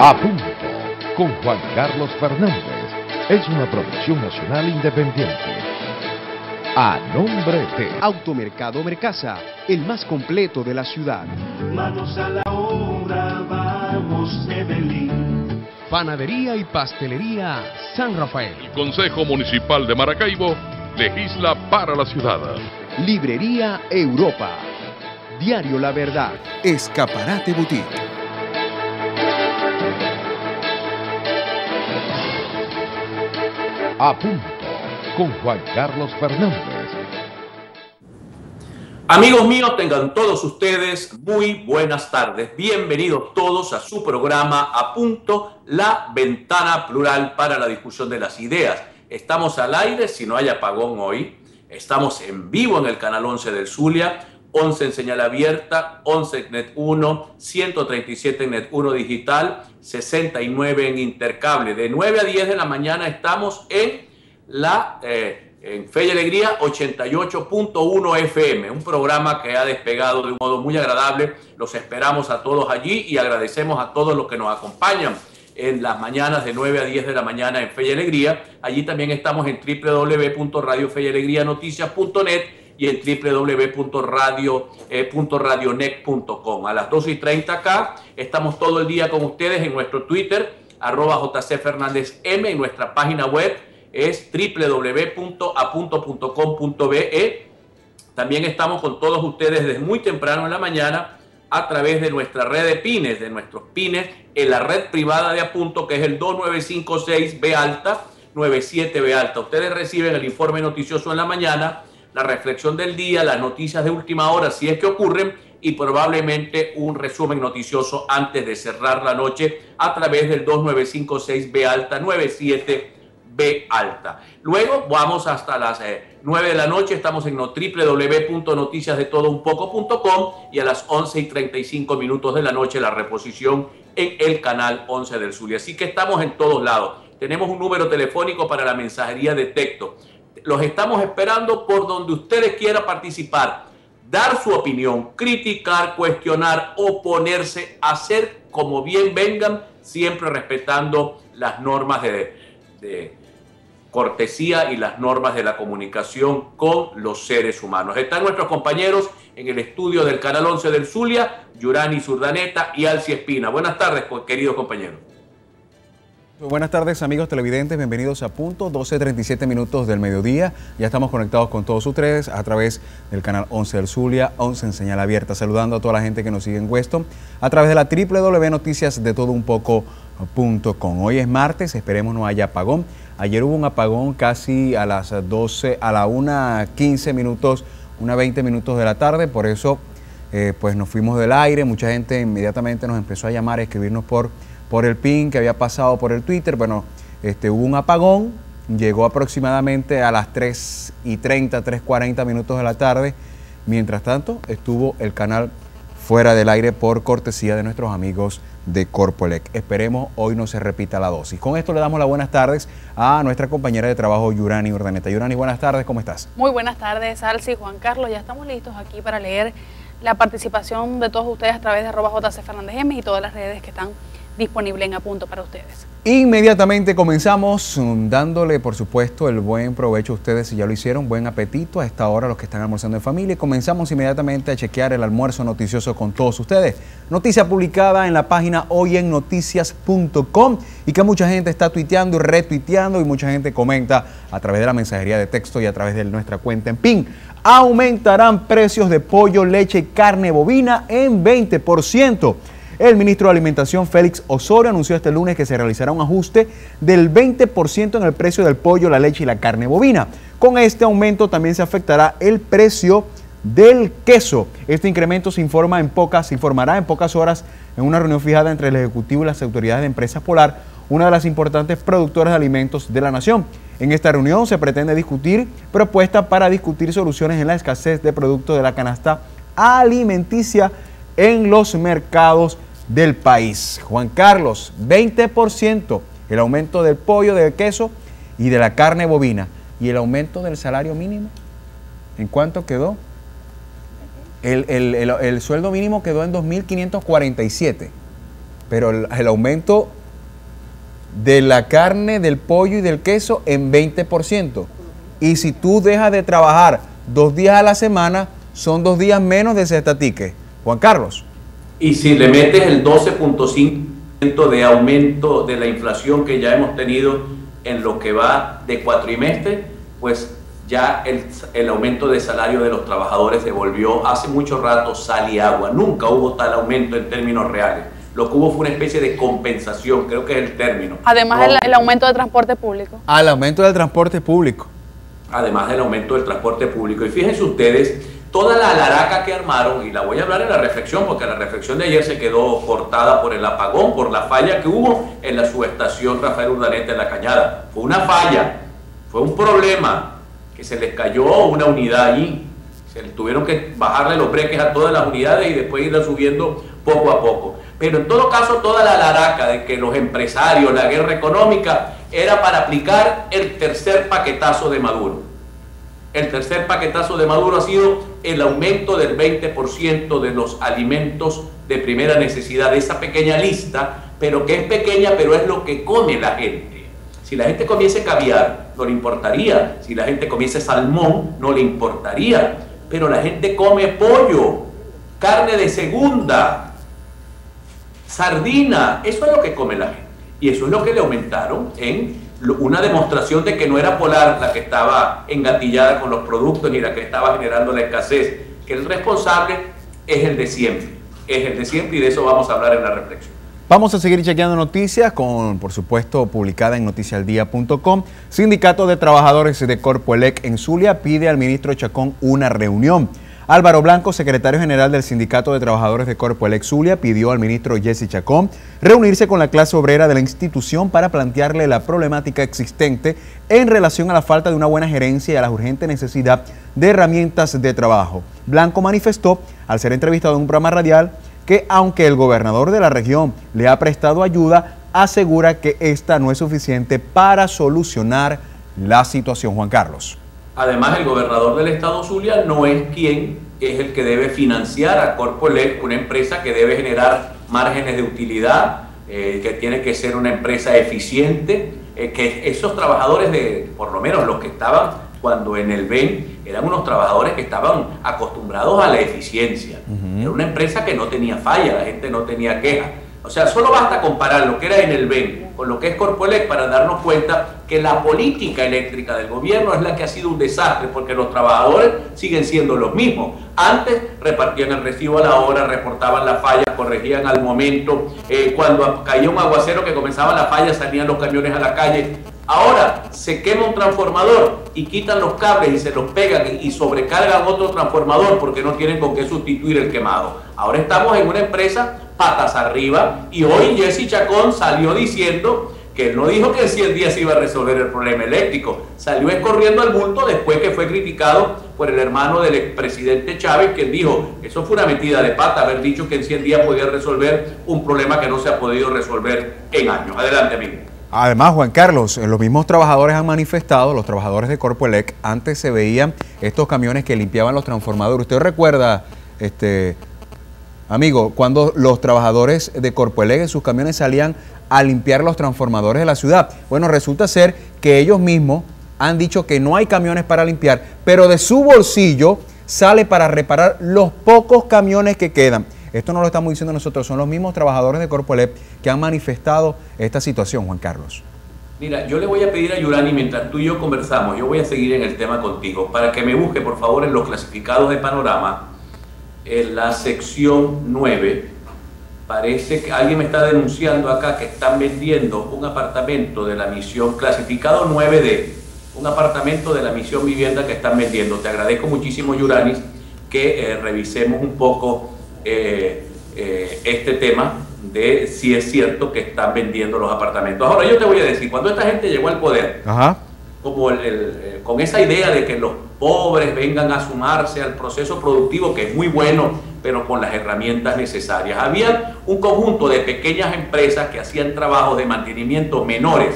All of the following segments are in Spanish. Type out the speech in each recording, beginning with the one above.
A Punto, con Juan Carlos Fernández, es una producción nacional independiente. A nombre de Automercado Mercasa, el más completo de la ciudad. Manos a la obra, vamos Medellín. Panadería y Pastelería San Rafael. El Consejo Municipal de Maracaibo legisla para la ciudad. Librería Europa. Diario La Verdad. Escaparate Boutique. A Punto, con Juan Carlos Fernández. Amigos míos, tengan todos ustedes muy buenas tardes. Bienvenidos todos a su programa A Punto, la ventana plural para la discusión de las ideas. Estamos al aire, si no hay apagón hoy. Estamos en vivo en el canal 11 del Zulia, 11 en señal abierta, 11 en Net 1, 137 en Net 1 digital, 69 en intercable. De 9 a 10 de la mañana estamos en Fe y Alegría 88.1 FM, un programa que ha despegado de un modo muy agradable. Los esperamos a todos allí y agradecemos a todos los que nos acompañan en las mañanas de 9 a 10 de la mañana en Fe y Alegría. Allí también estamos en www.radiofeyalegrianoticias.net y en www.radionet.com. A las 2:30 acá estamos todo el día con ustedes en nuestro Twitter, @jcfernandezm, en nuestra página web es www.apunto.com.be. También estamos con todos ustedes desde muy temprano en la mañana a través de nuestra red de pines, de nuestros pines en la red privada de Apunto, que es el 2956B alta, 97B alta. Ustedes reciben el informe noticioso en la mañana, la reflexión del día, las noticias de última hora, si es que ocurren, y probablemente un resumen noticioso antes de cerrar la noche a través del 2956B alta, 97B alta. Luego vamos hasta las 9 de la noche, estamos en www.noticiasdetodounpoco.com y a las 11:35 de la noche la reposición en el canal 11 del Zulia. Así que estamos en todos lados. Tenemos un número telefónico para la mensajería de texto. Los estamos esperando por donde ustedes quieran participar, dar su opinión, criticar, cuestionar, oponerse, hacer como bien vengan, siempre respetando las normas de cortesía y las normas de la comunicación con los seres humanos. Están nuestros compañeros en el estudio del Canal 11 del Zulia, Yurani Zurdaneta y Alci Espina. Buenas tardes, queridos compañeros. Buenas tardes, amigos televidentes, bienvenidos a Punto, 12:37 minutos del mediodía. Ya estamos conectados con todos ustedes a través del canal 11 del Zulia, 11 en señal abierta, saludando a toda la gente que nos sigue en Weston a través de la www.noticiasdetodounpoco.com. Hoy es martes, esperemos no haya apagón. Ayer hubo un apagón casi a las 12, a la 1:15 minutos, 1:20 minutos de la tarde, por eso pues nos fuimos del aire. Mucha gente inmediatamente nos empezó a llamar, a escribirnos por el pin que había pasado por el Twitter. Bueno, hubo un apagón, llegó aproximadamente a las 3:30, 3:40 minutos de la tarde. Mientras tanto, estuvo el canal fuera del aire por cortesía de nuestros amigos de Corpoelec. Esperemos hoy no se repita la dosis. Con esto le damos las buenas tardes a nuestra compañera de trabajo, Yurani Urdaneta. Yurani, buenas tardes, ¿cómo estás? Muy buenas tardes, Alci, Juan Carlos. Ya estamos listos aquí para leer la participación de todos ustedes a través de @jcfernandezm y todas las redes que están disponible en Apunto para ustedes. Inmediatamente comenzamos dándole, por supuesto, el buen provecho a ustedes, si ya lo hicieron, buen apetito a esta hora los que están almorzando en familia. Y comenzamos inmediatamente a chequear el almuerzo noticioso con todos ustedes. Noticia publicada en la página hoyenoticias.com y que mucha gente está tuiteando y retuiteando y mucha gente comenta a través de la mensajería de texto y a través de nuestra cuenta en PIN. Aumentarán precios de pollo, leche y carne bovina en 20%. El ministro de Alimentación, Félix Osorio, anunció este lunes que se realizará un ajuste del 20% en el precio del pollo, la leche y la carne bovina. Con este aumento también se afectará el precio del queso. Este incremento se informará en pocas horas en una reunión fijada entre el Ejecutivo y las autoridades de Empresas Polar, una de las importantes productoras de alimentos de la nación. En esta reunión se pretende discutir propuestas para discutir soluciones en la escasez de productos de la canasta alimenticia en los mercados del país. Juan Carlos, 20% el aumento del pollo, del queso y de la carne bovina. ¿Y el aumento del salario mínimo? ¿En cuánto quedó? El sueldo mínimo quedó en 2.547. pero el aumento de la carne, del pollo y del queso en 20%. Y si tú dejas de trabajar 2 días a la semana, son 2 días menos de ese ticket. Juan Carlos. Y si le metes el 12.5% de aumento de la inflación que ya hemos tenido en lo que va de cuatrimestre, pues ya el aumento de salario de los trabajadores se volvió hace mucho rato sal y agua. Nunca hubo tal aumento en términos reales. Lo que hubo fue una especie de compensación, creo que es el término. Además el aumento de transporte público. Al aumento del transporte público. Además del aumento del transporte público. Y fíjense ustedes, toda la alaraca que armaron, y la voy a hablar en la reflexión, porque la reflexión de ayer se quedó cortada por el apagón, por la falla que hubo en la subestación Rafael Urdaneta en La Cañada. Fue una falla, fue un problema, que se les cayó una unidad allí. Se les tuvieron que bajarle los breques a todas las unidades y después irla subiendo poco a poco. Pero en todo caso, toda la alaraca de que los empresarios, la guerra económica, era para aplicar el tercer paquetazo de Maduro. El tercer paquetazo de Maduro ha sido el aumento del 20% de los alimentos de primera necesidad, de esa pequeña lista, pero que es pequeña, pero es lo que come la gente. Si la gente comiese caviar, no le importaría. Si la gente comiese salmón, no le importaría. Pero la gente come pollo, carne de segunda, sardina, eso es lo que come la gente. Y eso es lo que le aumentaron en una demostración de que no era Polar la que estaba engatillada con los productos ni la que estaba generando la escasez, que el responsable es el de siempre, y de eso vamos a hablar en la reflexión. Vamos a seguir chequeando noticias, por supuesto, publicada en noticialdia.com. Sindicato de Trabajadores de Corpoelec en Zulia pide al ministro Chacón una reunión. Álvaro Blanco, secretario general del Sindicato de Trabajadores de Corpoelec Zulia, pidió al ministro Jesse Chacón reunirse con la clase obrera de la institución para plantearle la problemática existente en relación a la falta de una buena gerencia y a la urgente necesidad de herramientas de trabajo. Blanco manifestó, al ser entrevistado en un programa radial, que aunque el gobernador de la región le ha prestado ayuda, asegura que esta no es suficiente para solucionar la situación. Juan Carlos. Además, el gobernador del estado Zulia no es quien es el que debe financiar a Corpoelec, una empresa que debe generar márgenes de utilidad, que tiene que ser una empresa eficiente, que esos trabajadores, por lo menos los que estaban cuando en el BEN, eran unos trabajadores que estaban acostumbrados a la eficiencia. Era una empresa que no tenía falla, la gente no tenía queja. O sea, solo basta comparar lo que era en el BEN con lo que es Corpoelec para darnos cuenta que la política eléctrica del gobierno es la que ha sido un desastre, porque los trabajadores siguen siendo los mismos. Antes repartían el recibo a la hora, reportaban las fallas, corregían al momento. Cuando caía un aguacero que comenzaba la falla, salían los camiones a la calle. Ahora se quema un transformador y quitan los cables y se los pegan y sobrecargan otro transformador porque no tienen con qué sustituir el quemado. Ahora estamos en una empresa patas arriba, y hoy Jesse Chacón salió diciendo que él no dijo que en 100 días se iba a resolver el problema eléctrico, salió corriendo al bulto después que fue criticado por el hermano del expresidente Chávez, quien dijo, eso fue una metida de pata, haber dicho que en 100 días podía resolver un problema que no se ha podido resolver en años. Adelante, amigo. Además, Juan Carlos, los mismos trabajadores han manifestado, los trabajadores de Corpoelec, antes se veían estos camiones que limpiaban los transformadores. ¿Usted recuerda, amigo, cuando los trabajadores de Corpoelec en sus camiones salían a limpiar los transformadores de la ciudad? Bueno, resulta ser que ellos mismos han dicho que no hay camiones para limpiar, pero de su bolsillo sale para reparar los pocos camiones que quedan. Esto no lo estamos diciendo nosotros, son los mismos trabajadores de Corpoelec que han manifestado esta situación, Juan Carlos. Mira, yo le voy a pedir a Yurani, mientras tú y yo conversamos, yo voy a seguir en el tema contigo, para que me busque, por favor, en los clasificados de Panorama, en la sección 9, parece que alguien me está denunciando acá que están vendiendo un apartamento de la misión, clasificado 9D, un apartamento de la misión vivienda que están vendiendo. Te agradezco muchísimo, Yuranis, que revisemos un poco este tema de si es cierto que están vendiendo los apartamentos. Ahora yo te voy a decir, cuando esta gente llegó al poder, como con esa idea de que los pobres vengan a sumarse al proceso productivo, que es muy bueno, pero con las herramientas necesarias. Había un conjunto de pequeñas empresas que hacían trabajos de mantenimiento menores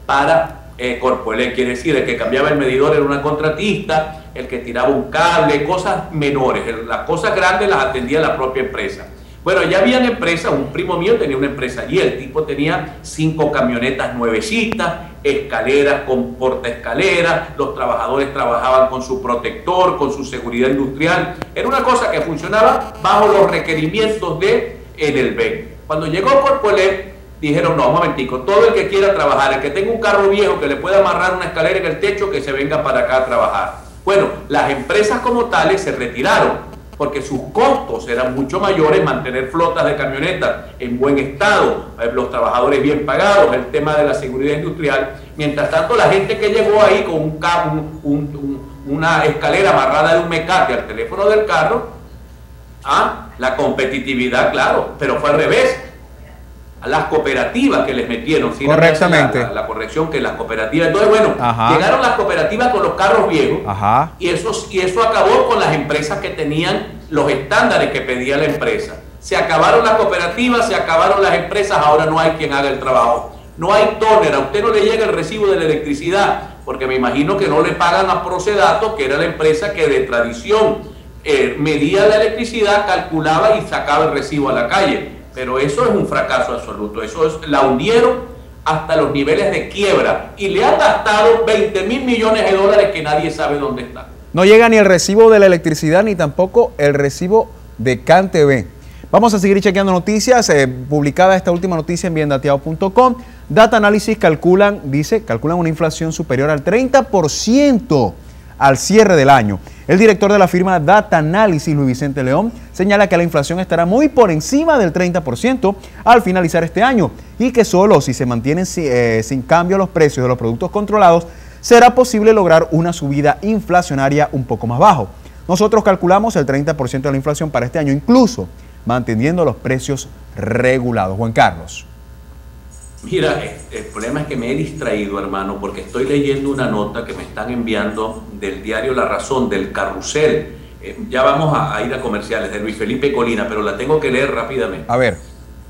para Corpoelec, quiere decir, el que cambiaba el medidor era una contratista, el que tiraba un cable, cosas menores. Las cosas grandes las atendía la propia empresa. Bueno, ya habían empresas, un primo mío tenía una empresa allí, el tipo tenía 5 camionetas nuevecitas, escaleras con portaescaleras, los trabajadores trabajaban con su protector, con su seguridad industrial. Era una cosa que funcionaba bajo los requerimientos de Edelven. Cuando llegó Corpoelec, dijeron, no, un momentico, todo el que quiera trabajar, el que tenga un carro viejo que le pueda amarrar una escalera en el techo, que se venga para acá a trabajar. Bueno, las empresas como tales se retiraron, porque sus costos eran mucho mayores, mantener flotas de camionetas en buen estado, los trabajadores bien pagados, el tema de la seguridad industrial. Mientras tanto, la gente que llegó ahí con una escalera amarrada de un mecate al teléfono del carro, la competitividad, claro, pero fue al revés. A las cooperativas que les metieron, correctamente, la corrección, que las cooperativas, entonces bueno, llegaron las cooperativas con los carros viejos, y eso acabó con las empresas que tenían los estándares que pedía la empresa. Se acabaron las cooperativas, se acabaron las empresas, ahora no hay quien haga el trabajo. No hay tóner, a usted no le llega el recibo de la electricidad, porque me imagino que no le pagan a Procedato, que era la empresa que de tradición medía la electricidad, calculaba y sacaba el recibo a la calle. Pero eso es un fracaso absoluto, la hundieron hasta los niveles de quiebra y le han gastado 20.000 millones de dólares que nadie sabe dónde están. No llega ni el recibo de la electricidad ni tampoco el recibo de CanTV. Vamos a seguir chequeando noticias, publicada esta última noticia en biendateado.com. Data Analysis calculan una inflación superior al 30% al cierre del año. El director de la firma Data Analysis, Luis Vicente León, señala que la inflación estará muy por encima del 30% al finalizar este año y que solo si se mantienen sin cambio los precios de los productos controlados será posible lograr una subida inflacionaria un poco más bajo. Nosotros calculamos el 30% de la inflación para este año, incluso manteniendo los precios regulados. Juan Carlos. Mira, el problema es que me he distraído, hermano, porque estoy leyendo una nota que me están enviando del diario La Razón, del Carrusel. Ya vamos a ir a comerciales, de Luis Felipe Colina, pero la tengo que leer rápidamente. A ver.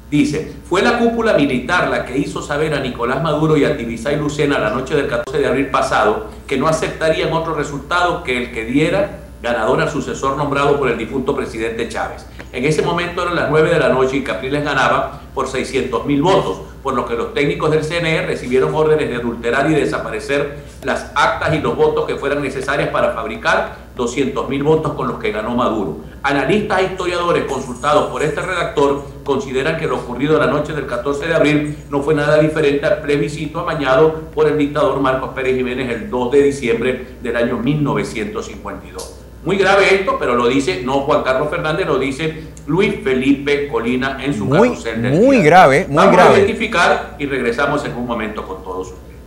Dice, fue la cúpula militar la que hizo saber a Nicolás Maduro y a Tibisay Lucena la noche del 14 de abril pasado que no aceptarían otro resultado que el que diera ganador al sucesor nombrado por el difunto presidente Chávez. En ese momento eran las 9 de la noche y Capriles ganaba por 600.000 votos, por lo que los técnicos del CNE recibieron órdenes de adulterar y desaparecer las actas y los votos que fueran necesarias para fabricar 200.000 votos con los que ganó Maduro. Analistas e historiadores consultados por este redactor consideran que lo ocurrido la noche del 14 de abril no fue nada diferente al plebiscito amañado por el dictador Marcos Pérez Jiménez el 2 de diciembre del año 1952. Muy grave esto, pero lo dice no Juan Carlos Fernández, lo dice Luis Felipe Colina en su carrusel del muy día. Grave, muy Vamos grave. a identificar y regresamos en un momento con todos ustedes.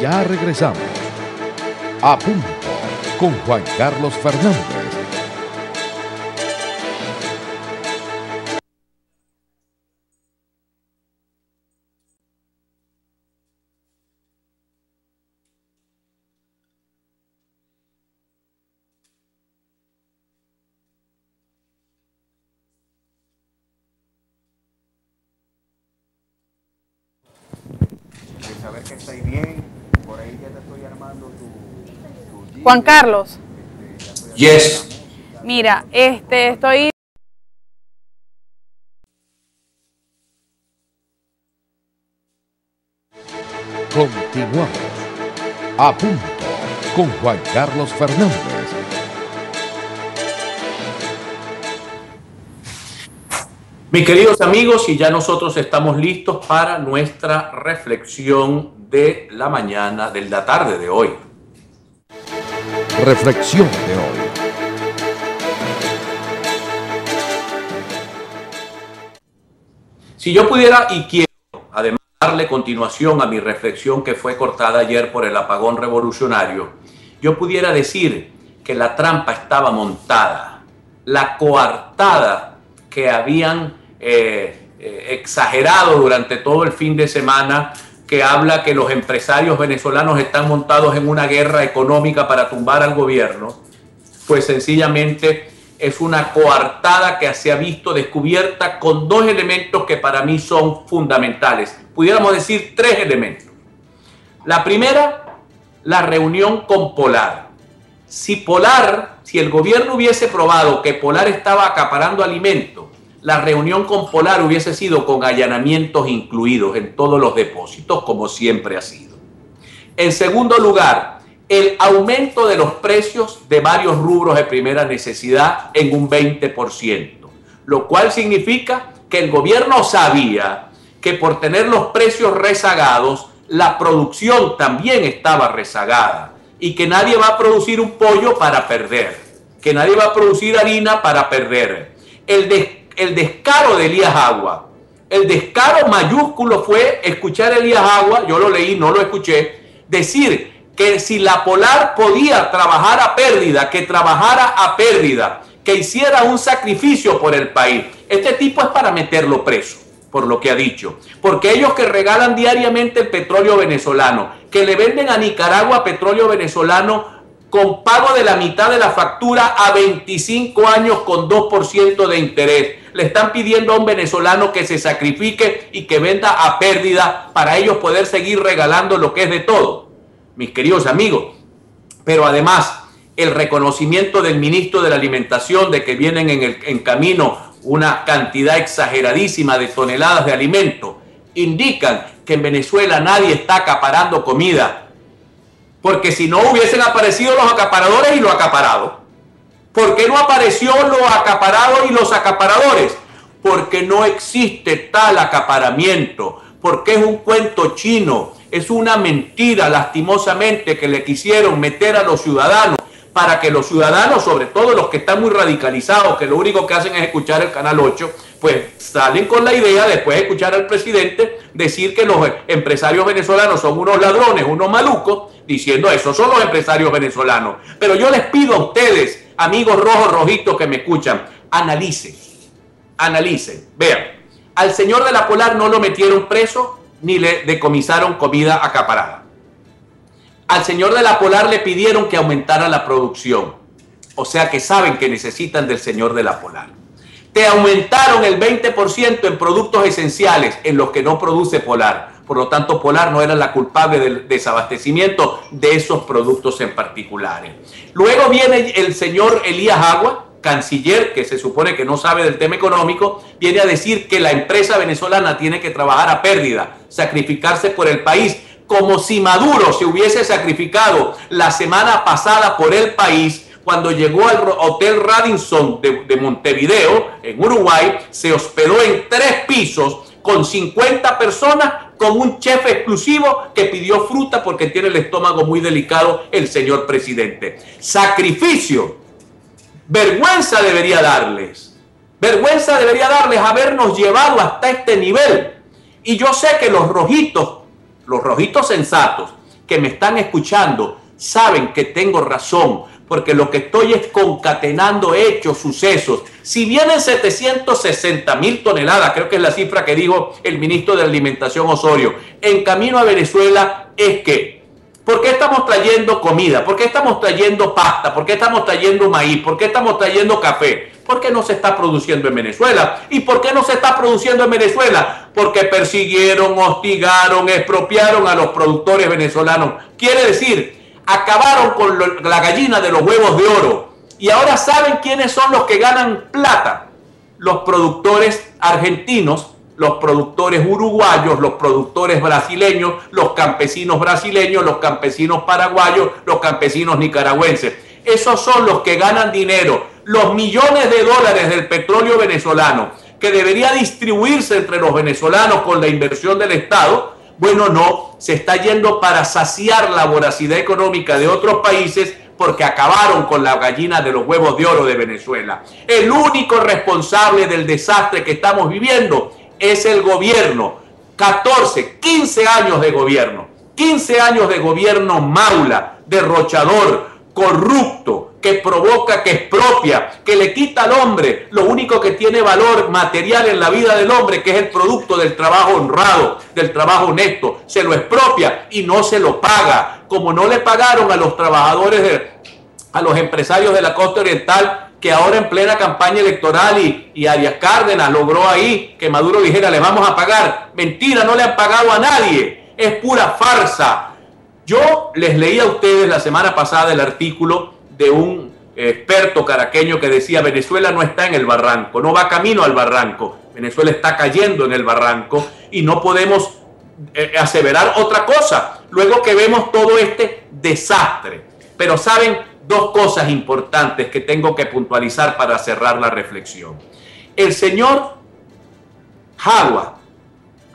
Ya regresamos. A punto con Juan Carlos Fernández. Saber que estáis bien, por ahí ya te estoy armando tu Juan Carlos. Yes. Mira, estoy... Continuamos. A punto con Juan Carlos Fernández. Mis queridos amigos, y ya nosotros estamos listos para nuestra reflexión de la mañana, de la tarde de hoy. Reflexión de hoy. Si yo pudiera y quiero, además, darle continuación a mi reflexión que fue cortada ayer por el apagón revolucionario, yo pudiera decir que la trampa estaba montada, la coartada que habían exagerado durante todo el fin de semana, que habla que los empresarios venezolanos están montados en una guerra económica para tumbar al gobierno, pues sencillamente es una coartada que se ha visto descubierta con dos elementos que para mí son fundamentales. Pudiéramos decir tres elementos. La primera, la reunión con Polar. si el gobierno hubiese probado que Polar estaba acaparando alimentos, la reunión con Polar hubiese sido con allanamientos incluidos en todos los depósitos, como siempre ha sido. En segundo lugar, el aumento de los precios de varios rubros de primera necesidad en un 20%, lo cual significa que el gobierno sabía que por tener los precios rezagados, la producción también estaba rezagada y que nadie va a producir un pollo para perder, que nadie va a producir harina para perder. El descaro de Elías Agua, el descaro mayúsculo fue escuchar a Elías Agua, yo lo leí, no lo escuché, decir que si la Polar podía trabajar a pérdida, que trabajara a pérdida, que hiciera un sacrificio por el país. Este tipo es para meterlo preso, por lo que ha dicho, porque ellos que regalan diariamente el petróleo venezolano, que le venden a Nicaragua petróleo venezolano con pago de la mitad de la factura a 25 años con 2% de interés. Le están pidiendo a un venezolano que se sacrifique y que venda a pérdida para ellos poder seguir regalando lo que es de todo, mis queridos amigos. Pero además, el reconocimiento del ministro de la Alimentación de que vienen en camino una cantidad exageradísima de toneladas de alimentos, indican que en Venezuela nadie está acaparando comida, porque si no hubiesen aparecido los acaparadores y lo acaparado. ¿Por qué no apareció lo acaparado y los acaparadores? Porque no existe tal acaparamiento, porque es un cuento chino, es una mentira lastimosamente que le quisieron meter a los ciudadanos, para que los ciudadanos, sobre todo los que están muy radicalizados, que lo único que hacen es escuchar el Canal 8, pues salen con la idea, después de escuchar al presidente, decir que los empresarios venezolanos son unos ladrones, unos malucos, diciendo eso, son los empresarios venezolanos. Pero yo les pido a ustedes, amigos rojos, rojitos que me escuchan, analicen, vean, al señor de la Polar no lo metieron preso, ni le decomisaron comida acaparada. Al señor de la Polar le pidieron que aumentara la producción. O sea que saben que necesitan del señor de la Polar. Te aumentaron el 20% en productos esenciales en los que no produce Polar. Por lo tanto, Polar no era la culpable del desabastecimiento de esos productos en particulares. Luego viene el señor Elías Agua, canciller, que se supone que no sabe del tema económico, viene a decir que la empresa venezolana tiene que trabajar a pérdida, sacrificarse por el país, como si Maduro se hubiese sacrificado la semana pasada por el país cuando llegó al Hotel Radisson de Montevideo, en Uruguay, se hospedó en 3 pisos con 50 personas, con un chef exclusivo que pidió fruta porque tiene el estómago muy delicado el señor presidente. Sacrificio. Vergüenza debería darles habernos llevado hasta este nivel. Y yo sé que los rojitos sensatos que me están escuchando saben que tengo razón, porque lo que estoy es concatenando hechos, sucesos. Si vienen 760.000 toneladas, creo que es la cifra que dijo el ministro de Alimentación Osorio, en camino a Venezuela, es que, ¿por qué estamos trayendo comida? ¿Por qué estamos trayendo pasta? ¿Por qué estamos trayendo maíz? ¿Por qué estamos trayendo café? ¿Por qué no se está produciendo en Venezuela? ¿Y por qué no se está produciendo en Venezuela? Porque persiguieron, hostigaron, expropiaron a los productores venezolanos. Quiere decir, acabaron con la gallina de los huevos de oro. Y ahora ¿saben quiénes son los que ganan plata? Los productores argentinos, los productores uruguayos, los productores brasileños, los campesinos brasileños, los campesinos paraguayos, los campesinos nicaragüenses. Esos son los que ganan dinero. Los millones de dólares del petróleo venezolano que debería distribuirse entre los venezolanos con la inversión del Estado, bueno, no, se está yendo para saciar la voracidad económica de otros países porque acabaron con la gallina de los huevos de oro de Venezuela. El único responsable del desastre que estamos viviendo es el gobierno. 15 años de gobierno. 15 años de gobierno maula, derrochador, corrupto, que provoca, que expropia, que le quita al hombre lo único que tiene valor material en la vida del hombre, que es el producto del trabajo honrado, del trabajo honesto. Se lo expropia y no se lo paga, como no le pagaron a los trabajadores, a los empresarios de la costa oriental, que ahora en plena campaña electoral y Arias Cárdenas logró ahí que Maduro dijera, le vamos a pagar. Mentira, no le han pagado a nadie, es pura farsa. Yo les leí a ustedes la semana pasada el artículo de un experto caraqueño que decía: Venezuela no está en el barranco, no va camino al barranco, Venezuela está cayendo en el barranco, y no podemos aseverar otra cosa luego que vemos todo este desastre. Pero saben, dos cosas importantes que tengo que puntualizar para cerrar la reflexión. El señor Jagua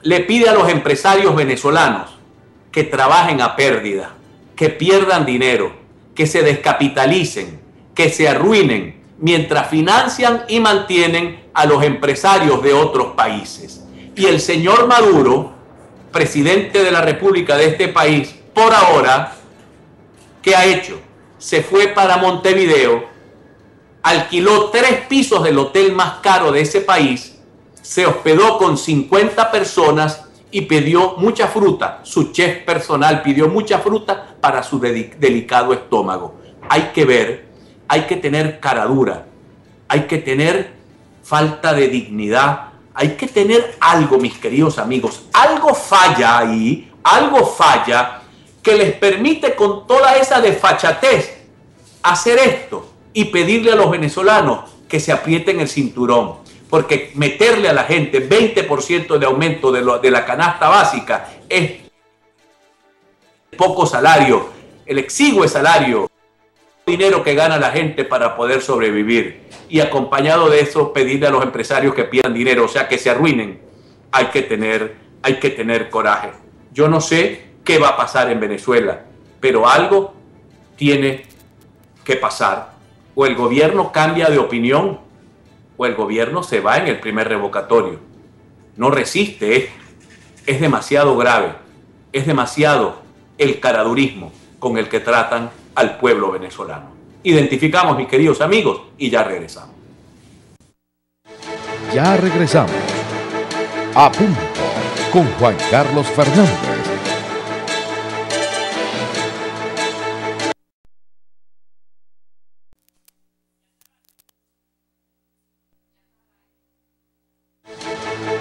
le pide a los empresarios venezolanos que trabajen a pérdida, que pierdan dinero, que se descapitalicen, que se arruinen, mientras financian y mantienen a los empresarios de otros países. Y el señor Maduro, presidente de la República de este país, por ahora, ¿qué ha hecho? Se fue para Montevideo, alquiló 3 pisos del hotel más caro de ese país, se hospedó con 50 personas y pidió mucha fruta. Su chef personal pidió mucha fruta para su delicado estómago. Hay que ver, hay que tener caradura, hay que tener falta de dignidad, hay que tener algo, mis queridos amigos. Algo falla ahí, algo falla que les permite con toda esa desfachatez hacer esto y pedirle a los venezolanos que se aprieten el cinturón. Porque meterle a la gente 20% de aumento de la canasta básica es poco salario, el exiguo salario, dinero que gana la gente para poder sobrevivir. Y acompañado de eso, pedirle a los empresarios que pidan dinero, o sea, que se arruinen. Hay que tener coraje. Yo no sé qué va a pasar en Venezuela, pero algo tiene que pasar. O el gobierno cambia de opinión, o el gobierno se va en el primer revocatorio. No resiste esto. Es demasiado grave. Es demasiado el caradurismo con el que tratan al pueblo venezolano. Identificamos, mis queridos amigos, y ya regresamos. Ya regresamos. A punto con Juan Carlos Fernández.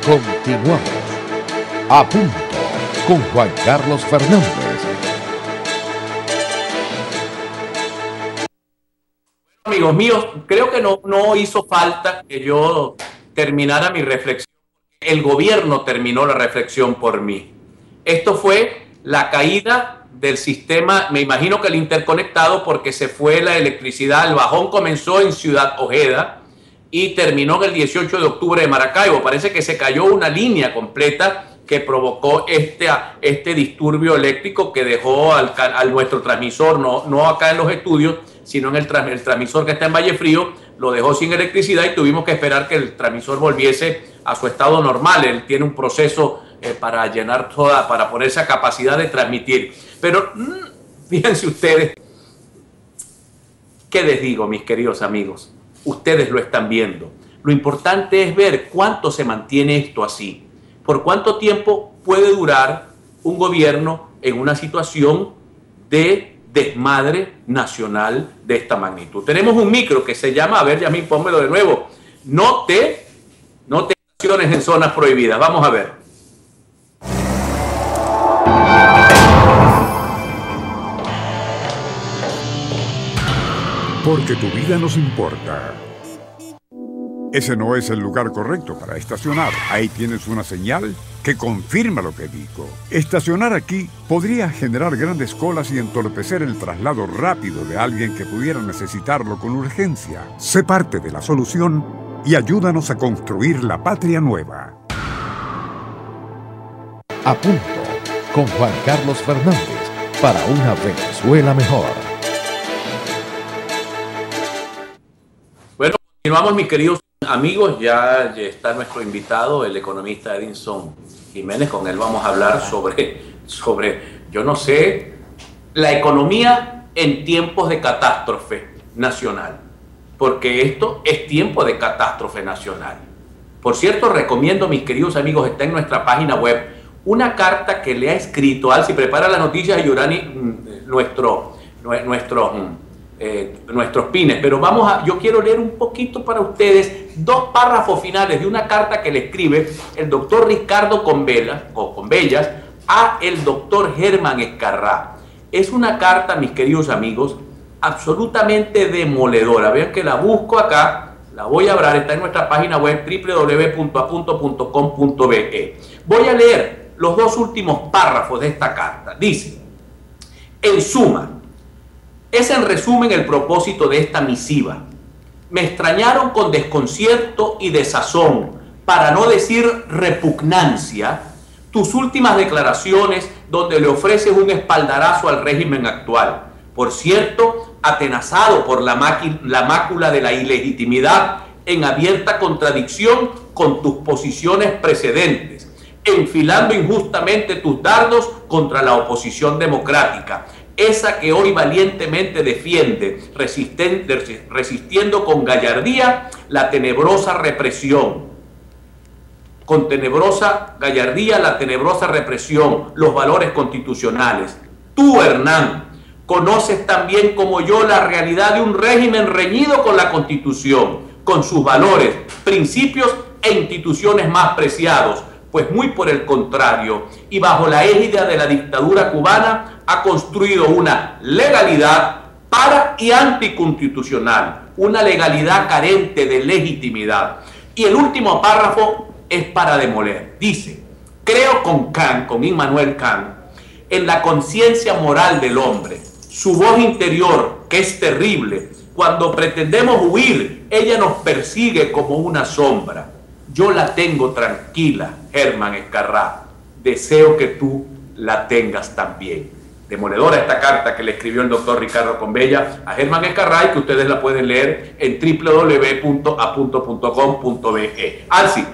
Continuamos. A punto con Juan Carlos Fernández. Amigos míos, creo que no hizo falta que yo terminara mi reflexión. El gobierno terminó la reflexión por mí. Esto fue la caída del sistema, me imagino que el interconectado, porque se fue la electricidad. El bajón comenzó en Ciudad Ojeda y terminó el 18 de octubre de Maracaibo. Parece que se cayó una línea completa que provocó este disturbio eléctrico que dejó al nuestro transmisor, no acá en los estudios, sino en el transmisor que está en Vallefrío, lo dejó sin electricidad y tuvimos que esperar que el transmisor volviese a su estado normal. Él tiene un proceso para llenar para ponerse a capacidad de transmitir. Pero fíjense ustedes, ¿qué les digo, mis queridos amigos? Ustedes lo están viendo. Lo importante es ver cuánto se mantiene esto así. ¿Por cuánto tiempo puede durar un gobierno en una situación de desmadre nacional de esta magnitud? Tenemos un micro que se llama, a ver, Yamín, pónmelo de nuevo. No te estaciones en zonas prohibidas. Vamos a ver. Porque tu vida nos importa. Ese no es el lugar correcto para estacionar. Ahí tienes una señal que confirma lo que digo. Estacionar aquí podría generar grandes colas y entorpecer el traslado rápido de alguien que pudiera necesitarlo con urgencia. Sé parte de la solución y ayúdanos a construir la patria nueva. A punto con Juan Carlos Fernández para una Venezuela mejor. Bueno, continuamos, mis queridos amigos. Ya está nuestro invitado, el economista Edinson Jiménez. Con él vamos a hablar sobre, yo no sé, la economía en tiempos de catástrofe nacional. Porque esto es tiempo de catástrofe nacional. Por cierto, recomiendo, mis queridos amigos, está en nuestra página web, una carta que le ha escrito Alci, prepara las noticias de Yurani, nuestros pines, pero yo quiero leer un poquito para ustedes 2 párrafos finales de una carta que le escribe el doctor Ricardo Conbellas a el doctor Germán Escarrá. Es una carta, mis queridos amigos, absolutamente demoledora. Vean que la busco acá, la voy a hablar, está en nuestra página web www.apunto.com.be. Voy a leer los dos últimos párrafos de esta carta. Dice: en suma, es en resumen el propósito de esta misiva. Me extrañaron con desconcierto y desazón, para no decir repugnancia, tus últimas declaraciones donde le ofreces un espaldarazo al régimen actual. Por cierto, atenazado por la mácula de la ilegitimidad, en abierta contradicción con tus posiciones precedentes, enfilando injustamente tus dardos contra la oposición democrática, esa que hoy valientemente defiende, resistiendo con gallardía la tenebrosa represión. Con tenebrosa gallardía la tenebrosa represión, los valores constitucionales. Tú, Hernán, conoces también como yo la realidad de un régimen reñido con la Constitución, con sus valores, principios e instituciones más preciados, pues muy por el contrario, y bajo la égida de la dictadura cubana, ha construido una legalidad para y anticonstitucional, una legalidad carente de legitimidad. Y el último párrafo es para demoler. Dice: creo con Immanuel Kant, en la conciencia moral del hombre. Su voz interior, que es terrible, cuando pretendemos huir, ella nos persigue como una sombra. Yo la tengo tranquila, Germán Ezcarrá. Deseo que tú la tengas también. Demoledora esta carta que le escribió el doctor Ricardo Conbella a Germán Ezcarrá y que ustedes la pueden leer en www.apunto.com.be. Alci.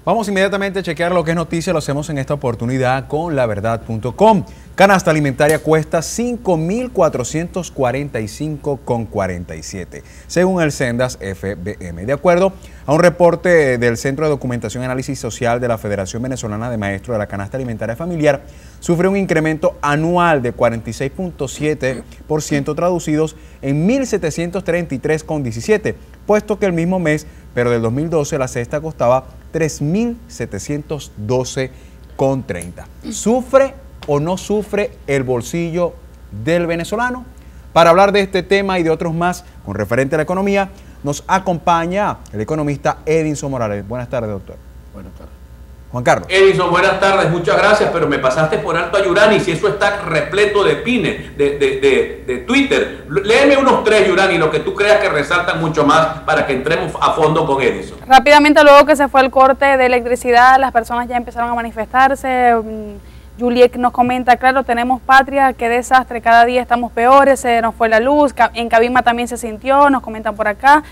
Vamos inmediatamente a chequear lo que es noticia. Lo hacemos en esta oportunidad con laverdad.com. Canasta alimentaria cuesta 5.445,47, según el Sendas FBM. De acuerdo a un reporte del Centro de Documentación y Análisis Social de la Federación Venezolana de Maestros de la Canasta Alimentaria Familiar, sufre un incremento anual de 46.7%, traducidos en 1.733,17, puesto que el mismo mes, pero del 2012, la cesta costaba 3.712,30. ¿Sufre o no sufre el bolsillo del venezolano? Para hablar de este tema y de otros más con referente a la economía, nos acompaña el economista Edinson Morales. Buenas tardes, doctor. Buenas tardes. Juan Carlos. Edinson, buenas tardes, muchas gracias, pero me pasaste por alto a Yurani, si eso está repleto de pines, de Twitter. Léeme unos 3, Yurani, lo que tú creas que resaltan mucho más para que entremos a fondo con Edinson. Rápidamente, luego que se fue el corte de electricidad, las personas ya empezaron a manifestarse. Juliet nos comenta: claro, tenemos patria, qué desastre, cada día estamos peores, se nos fue la luz, en Cabima también se sintió, nos comentan por acá.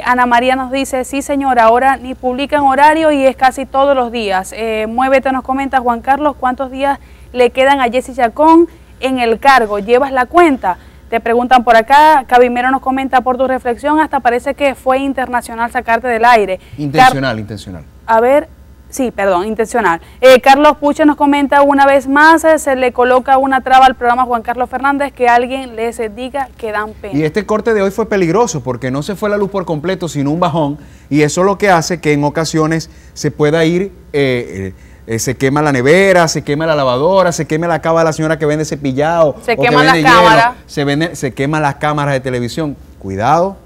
Ana María nos dice: sí señora, ahora ni publican horario y es casi todos los días. Muévete nos comenta Juan Carlos: ¿cuántos días le quedan a Jessy Chacón en el cargo? ¿Llevas la cuenta? Te preguntan por acá. Cabimero nos comenta: por tu reflexión, hasta parece que fue internacional sacarte del aire. Intencional. A ver, sí, perdón, intencional. Carlos Puche nos comenta: una vez más se le coloca una traba al programa Juan Carlos Fernández, que alguien les diga que dan pena. Y este corte de hoy fue peligroso porque no se fue la luz por completo, sino un bajón, y eso es lo que hace que en ocasiones se pueda ir, se quema la nevera, se quema la lavadora, se quema la cava de la señora que vende cepillado, se queman las cámaras, se queman las cámaras de televisión. Cuidado,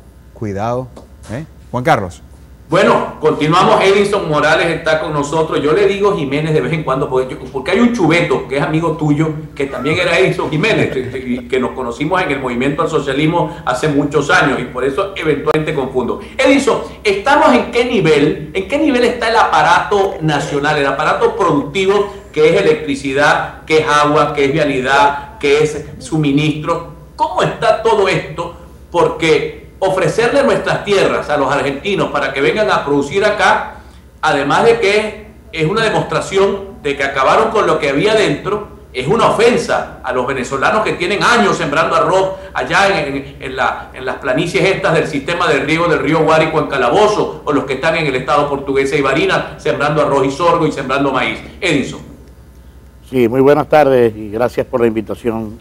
Juan Carlos. Bueno, continuamos. Edinson Morales está con nosotros. Yo le digo Jiménez de vez en cuando, porque hay un chubeto que es amigo tuyo, que también era Edinson Jiménez, que nos conocimos en el movimiento al socialismo hace muchos años, y por eso eventualmente confundo. Edinson, ¿estamos en qué nivel? ¿En qué nivel está el aparato nacional, el aparato productivo, que es electricidad, que es agua, que es vialidad, que es suministro? ¿Cómo está todo esto? Porque ofrecerle nuestras tierras a los argentinos para que vengan a producir acá, además de que es una demostración de que acabaron con lo que había dentro, es una ofensa a los venezolanos que tienen años sembrando arroz allá en las planicies estas del sistema de riego del río Guárico en Calabozo, o los que están en el estado portugués y Barinas sembrando arroz y sorgo y sembrando maíz. Edinson. Sí, muy buenas tardes y gracias por la invitación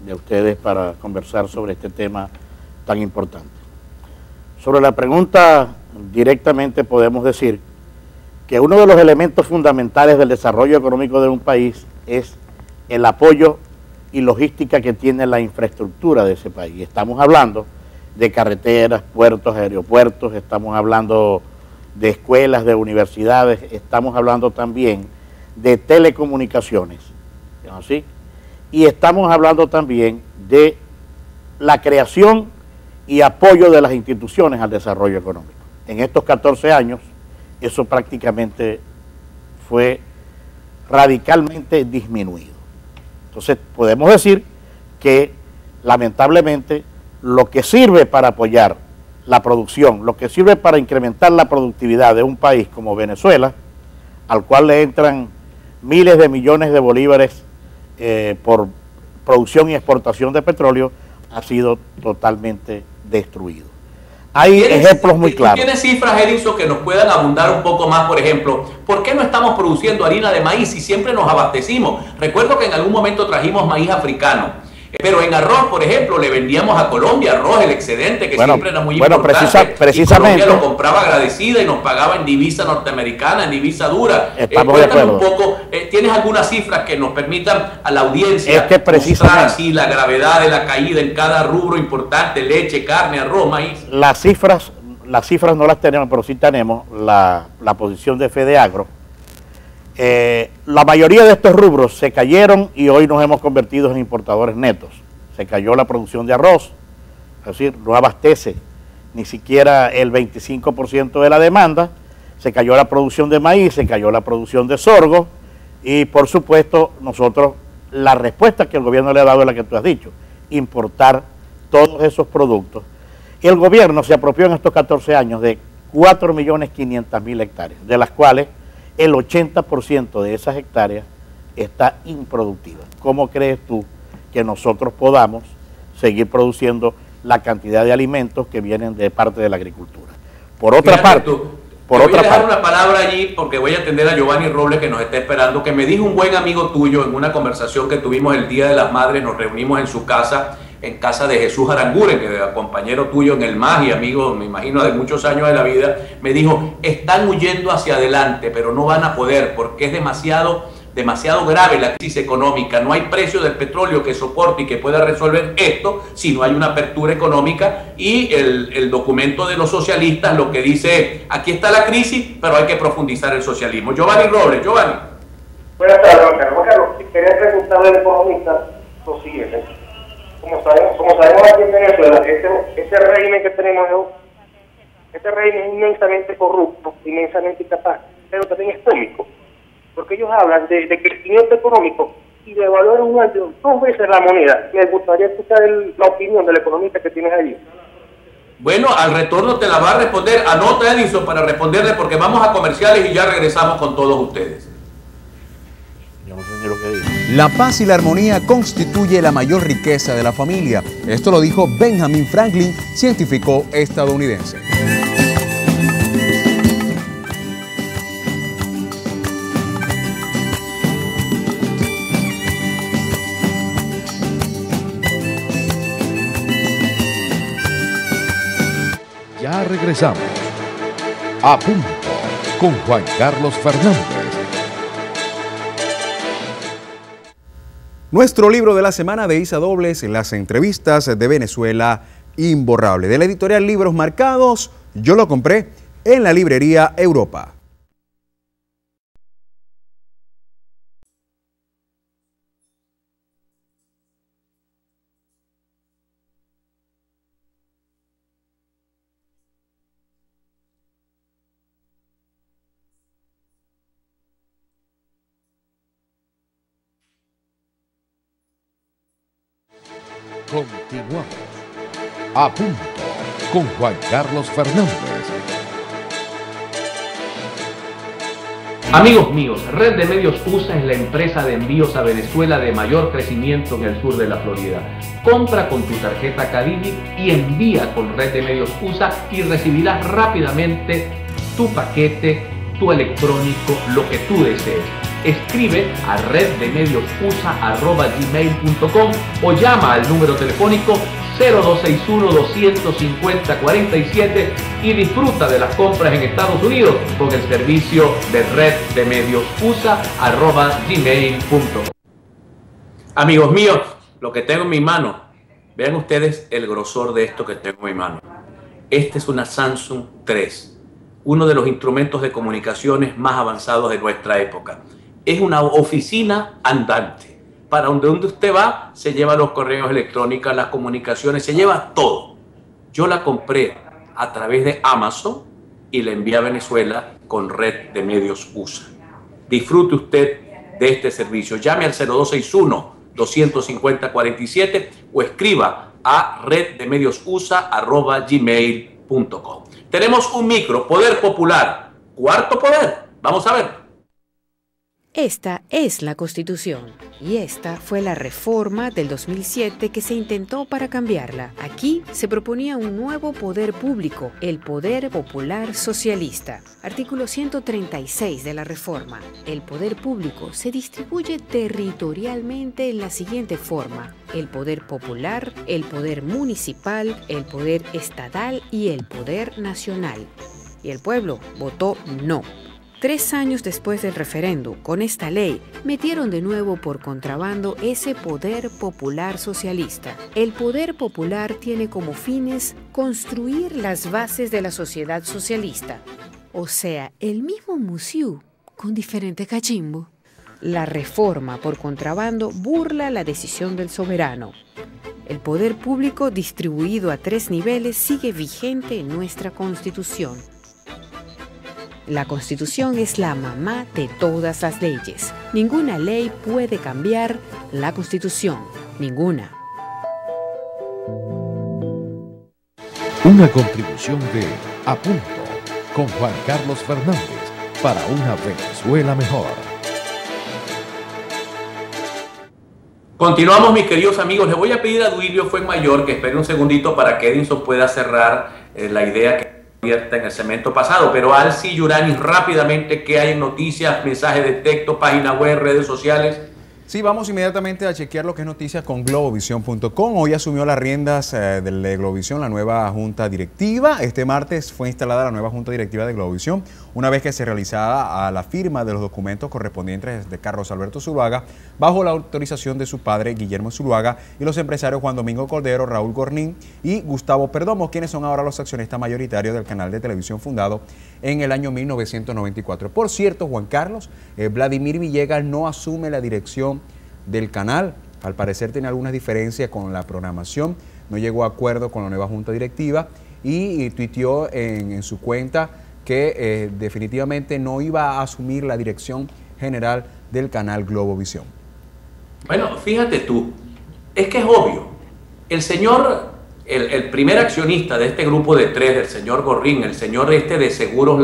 de ustedes para conversar sobre este tema tan importante. Sobre la pregunta, directamente podemos decir que uno de los elementos fundamentales del desarrollo económico de un país es el apoyo y logística que tiene la infraestructura de ese país. Estamos hablando de carreteras, puertos, aeropuertos, estamos hablando de escuelas, de universidades, estamos hablando también de telecomunicaciones, ¿no? ¿Sí? Y estamos hablando también de la creación y apoyo de las instituciones al desarrollo económico. En estos 14 años, eso prácticamente fue radicalmente disminuido. Entonces, podemos decir que, lamentablemente, lo que sirve para apoyar la producción, lo que sirve para incrementar la productividad de un país como Venezuela, al cual le entran miles de millones de bolívares por producción y exportación de petróleo, ha sido totalmente destruido. Hay ejemplos muy claros. ¿Tienes cifras, Edison, que nos puedan abundar un poco más? Por ejemplo, ¿por qué no estamos produciendo harina de maíz si siempre nos abastecimos? Recuerdo que en algún momento trajimos maíz africano, pero en arroz, por ejemplo, le vendíamos a Colombia arroz, el excedente, que siempre era muy importante. Precisamente. Y Colombia lo compraba agradecida y nos pagaba en divisa norteamericana, en divisa dura. Cuéntame un poco, ¿tienes algunas cifras que nos permitan a la audiencia mostrar así la gravedad de la caída en cada rubro importante, leche, carne, arroz, maíz? Las cifras no las tenemos, pero sí tenemos la posición de FEDEAGRO. La mayoría de estos rubros se cayeron y hoy nos hemos convertido en importadores netos. Se cayó la producción de arroz, es decir, no abastece ni siquiera el 25% de la demanda. Se cayó la producción de maíz, se cayó la producción de sorgo y, por supuesto, nosotros, la respuesta que el gobierno le ha dado es la que tú has dicho, importar todos esos productos. Y el gobierno se apropió en estos 14 años de 4.500.000 hectáreas, de las cuales el 80% de esas hectáreas está improductiva. ¿Cómo crees tú que nosotros podamos seguir produciendo la cantidad de alimentos que vienen de parte de la agricultura? Por otra parte, voy a dejar una palabra allí porque voy a atender a Giovanni Robles, que nos está esperando, que me dijo un buen amigo tuyo en una conversación que tuvimos el Día de las Madres. Nos reunimos en su casa, en casa de Jesús Aranguren, que era compañero tuyo en el MAS y amigo, me imagino, de muchos años de la vida. Me dijo, están huyendo hacia adelante, pero no van a poder porque es demasiado grave la crisis económica. No hay precio del petróleo que soporte y que pueda resolver esto si no hay una apertura económica. Y el documento de los socialistas lo que dice, aquí está la crisis, pero hay que profundizar el socialismo. Giovanni Robles. Giovanni. Buenas tardes, Juan Carlos. Quería preguntarle al economista lo siguiente. Como sabemos aquí en Venezuela, este régimen que tenemos, este régimen es inmensamente corrupto, inmensamente incapaz, pero también es cómico, porque ellos hablan de crecimiento económico y de valor un año 2 veces la moneda. Me gustaría escuchar la opinión del economista que tienes allí. Bueno, al retorno te la va a responder. Anota, Edison, para responderle, porque vamos a comerciales y ya regresamos con todos ustedes. La paz y la armonía constituye la mayor riqueza de la familia. Esto lo dijo Benjamin Franklin, científico estadounidense. Ya regresamos. A punto con Juan Carlos Fernández. Nuestro libro de la semana de Isa Dobles, las entrevistas de Venezuela imborrable. De la editorial Libros Marcados, yo lo compré en la librería Europa. Continuamos. A punto con Juan Carlos Fernández. Amigos míos, Red de Medios USA es la empresa de envíos a Venezuela de mayor crecimiento en el sur de la Florida. Compra con tu tarjeta Caribe y envía con Red de Medios USA y recibirás rápidamente tu paquete, tu electrónico, lo que tú desees. Escribe a reddemediosusa@gmail.com o llama al número telefónico 0261-250-47 y disfruta de las compras en Estados Unidos con el servicio de reddemediosusa@gmail.com. Amigos míos, lo que tengo en mi mano, vean ustedes el grosor de esto que tengo en mi mano. Este es una Samsung 3, uno de los instrumentos de comunicaciones más avanzados de nuestra época. Es una oficina andante. Para donde usted va, se lleva los correos electrónicos, las comunicaciones, se lleva todo. Yo la compré a través de Amazon y la envié a Venezuela con Red de Medios USA. Disfrute usted de este servicio. Llame al 0261-250-47 o escriba a reddemediosusa@gmail.com. Tenemos un micro, Poder Popular, Cuarto Poder. Vamos a ver. Esta es la Constitución y esta fue la reforma del 2007 que se intentó para cambiarla. Aquí se proponía un nuevo poder público, el Poder Popular Socialista. Artículo 136 de la reforma. El poder público se distribuye territorialmente en la siguiente forma: el poder popular, el poder municipal, el poder estatal y el poder nacional. Y el pueblo votó no. 3 años después del referendo, con esta ley, metieron de nuevo por contrabando ese poder popular socialista. El poder popular tiene como fines construir las bases de la sociedad socialista. O sea, el mismo museo, con diferente cachimbo. La reforma por contrabando burla la decisión del soberano. El poder público distribuido a 3 niveles sigue vigente en nuestra Constitución. La Constitución es la mamá de todas las leyes. Ninguna ley puede cambiar la Constitución. Ninguna. Una contribución de A Punto con Juan Carlos Fernández para una Venezuela mejor. Continuamos, mis queridos amigos. Le voy a pedir a Duilio Fuenmayor que espere un segundito para que Edinson pueda cerrar la idea que en el segmento pasado, pero Alci Yurani, rápidamente, ¿qué hay en noticias, mensajes de texto, página web, redes sociales? Sí, vamos inmediatamente a chequear lo que es noticias con Globovision.com. Hoy asumió las riendas de Globovisión la nueva junta directiva. Este martes fue instalada la nueva junta directiva de Globovisión, una vez que se realizaba la firma de los documentos correspondientes de Carlos Alberto Zuluaga, bajo la autorización de su padre Guillermo Zuluaga y los empresarios Juan Domingo Cordero, Raúl Gornín y Gustavo Perdomo, quienes son ahora los accionistas mayoritarios del canal de televisión fundado en el año 1994. Por cierto, Juan Carlos, Vladimir Villegas no asume la dirección del canal. Al parecer tiene algunas diferencias con la programación, no llegó a acuerdo con la nueva junta directiva y tuiteó en su cuenta que definitivamente no iba a asumir la dirección general del canal Globovisión. Bueno, fíjate tú, es que es obvio, el señor, el primer accionista de este grupo de 3, el señor Gorrín, el señor de Seguros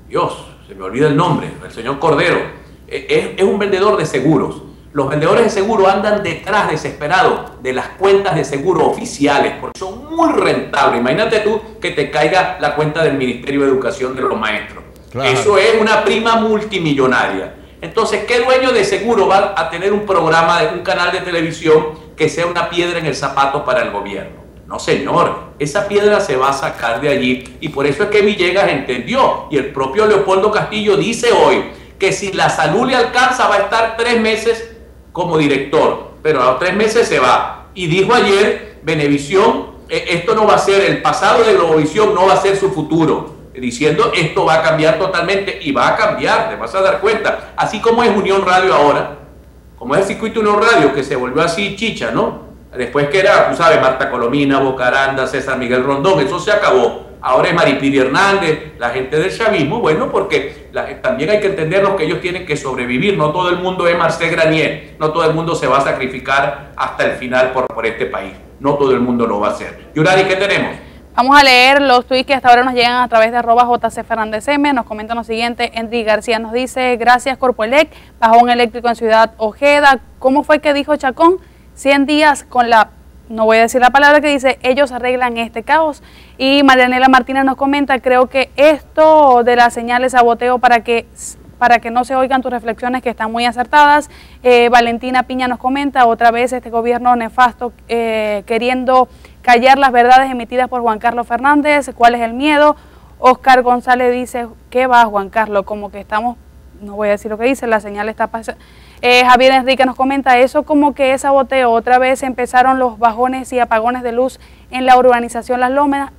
Dios, se me olvida el nombre, el señor Cordero, es un vendedor de seguros. Los vendedores de seguro andan detrás desesperados de las cuentas de seguro oficiales porque son muy rentables. Imagínate tú que te caiga la cuenta del Ministerio de Educación de los maestros. Claro. Eso es una prima multimillonaria. Entonces, ¿qué dueño de seguro va a tener un programa, un canal de televisión que sea una piedra en el zapato para el gobierno? No, señor, esa piedra se va a sacar de allí y por eso es que Villegas entendió y el propio Leopoldo Castillo dice hoy que si la salud le alcanza va a estar 3 meses como director, pero a los 3 meses se va. Y dijo ayer, Venevisión, esto no va a ser, el pasado de Globovisión no va a ser su futuro, diciendo esto va a cambiar totalmente y va a cambiar, te vas a dar cuenta. Así como es Unión Radio ahora, como es el circuito Unión Radio, que se volvió así chicha, ¿no? Después que era, tú sabes, Marta Colomina, Bocaranda, César Miguel Rondón, eso se acabó. Ahora es Maripiri Hernández, la gente del chavismo, bueno, porque también hay que entender que ellos tienen que sobrevivir, no todo el mundo es Marcel Granier, no todo el mundo se va a sacrificar hasta el final por este país, no todo el mundo lo va a hacer. Yurari, ¿qué tenemos? Vamos a leer los tweets que hasta ahora nos llegan a través de @JCFernándezM. Nos comentan lo siguiente. Enrique García nos dice: gracias Corpoelec, bajón eléctrico en Ciudad Ojeda. ¿Cómo fue que dijo Chacón? 100 días con la... No voy a decir la palabra que dice, ellos arreglan este caos. Y Marianela Martínez nos comenta: creo que esto de las señales saboteo para que no se oigan tus reflexiones, que están muy acertadas. Valentina Piña nos comenta: otra vez este gobierno nefasto queriendo callar las verdades emitidas por Juan Carlos Fernández. ¿Cuál es el miedo? Oscar González dice: ¿qué va, Juan Carlos? Como que estamos no voy a decir lo que dice, la señal está pasando. Javier Enrique nos comenta eso como que saboteo. Otra vez empezaron los bajones y apagones de luz en la urbanización Las Lomas.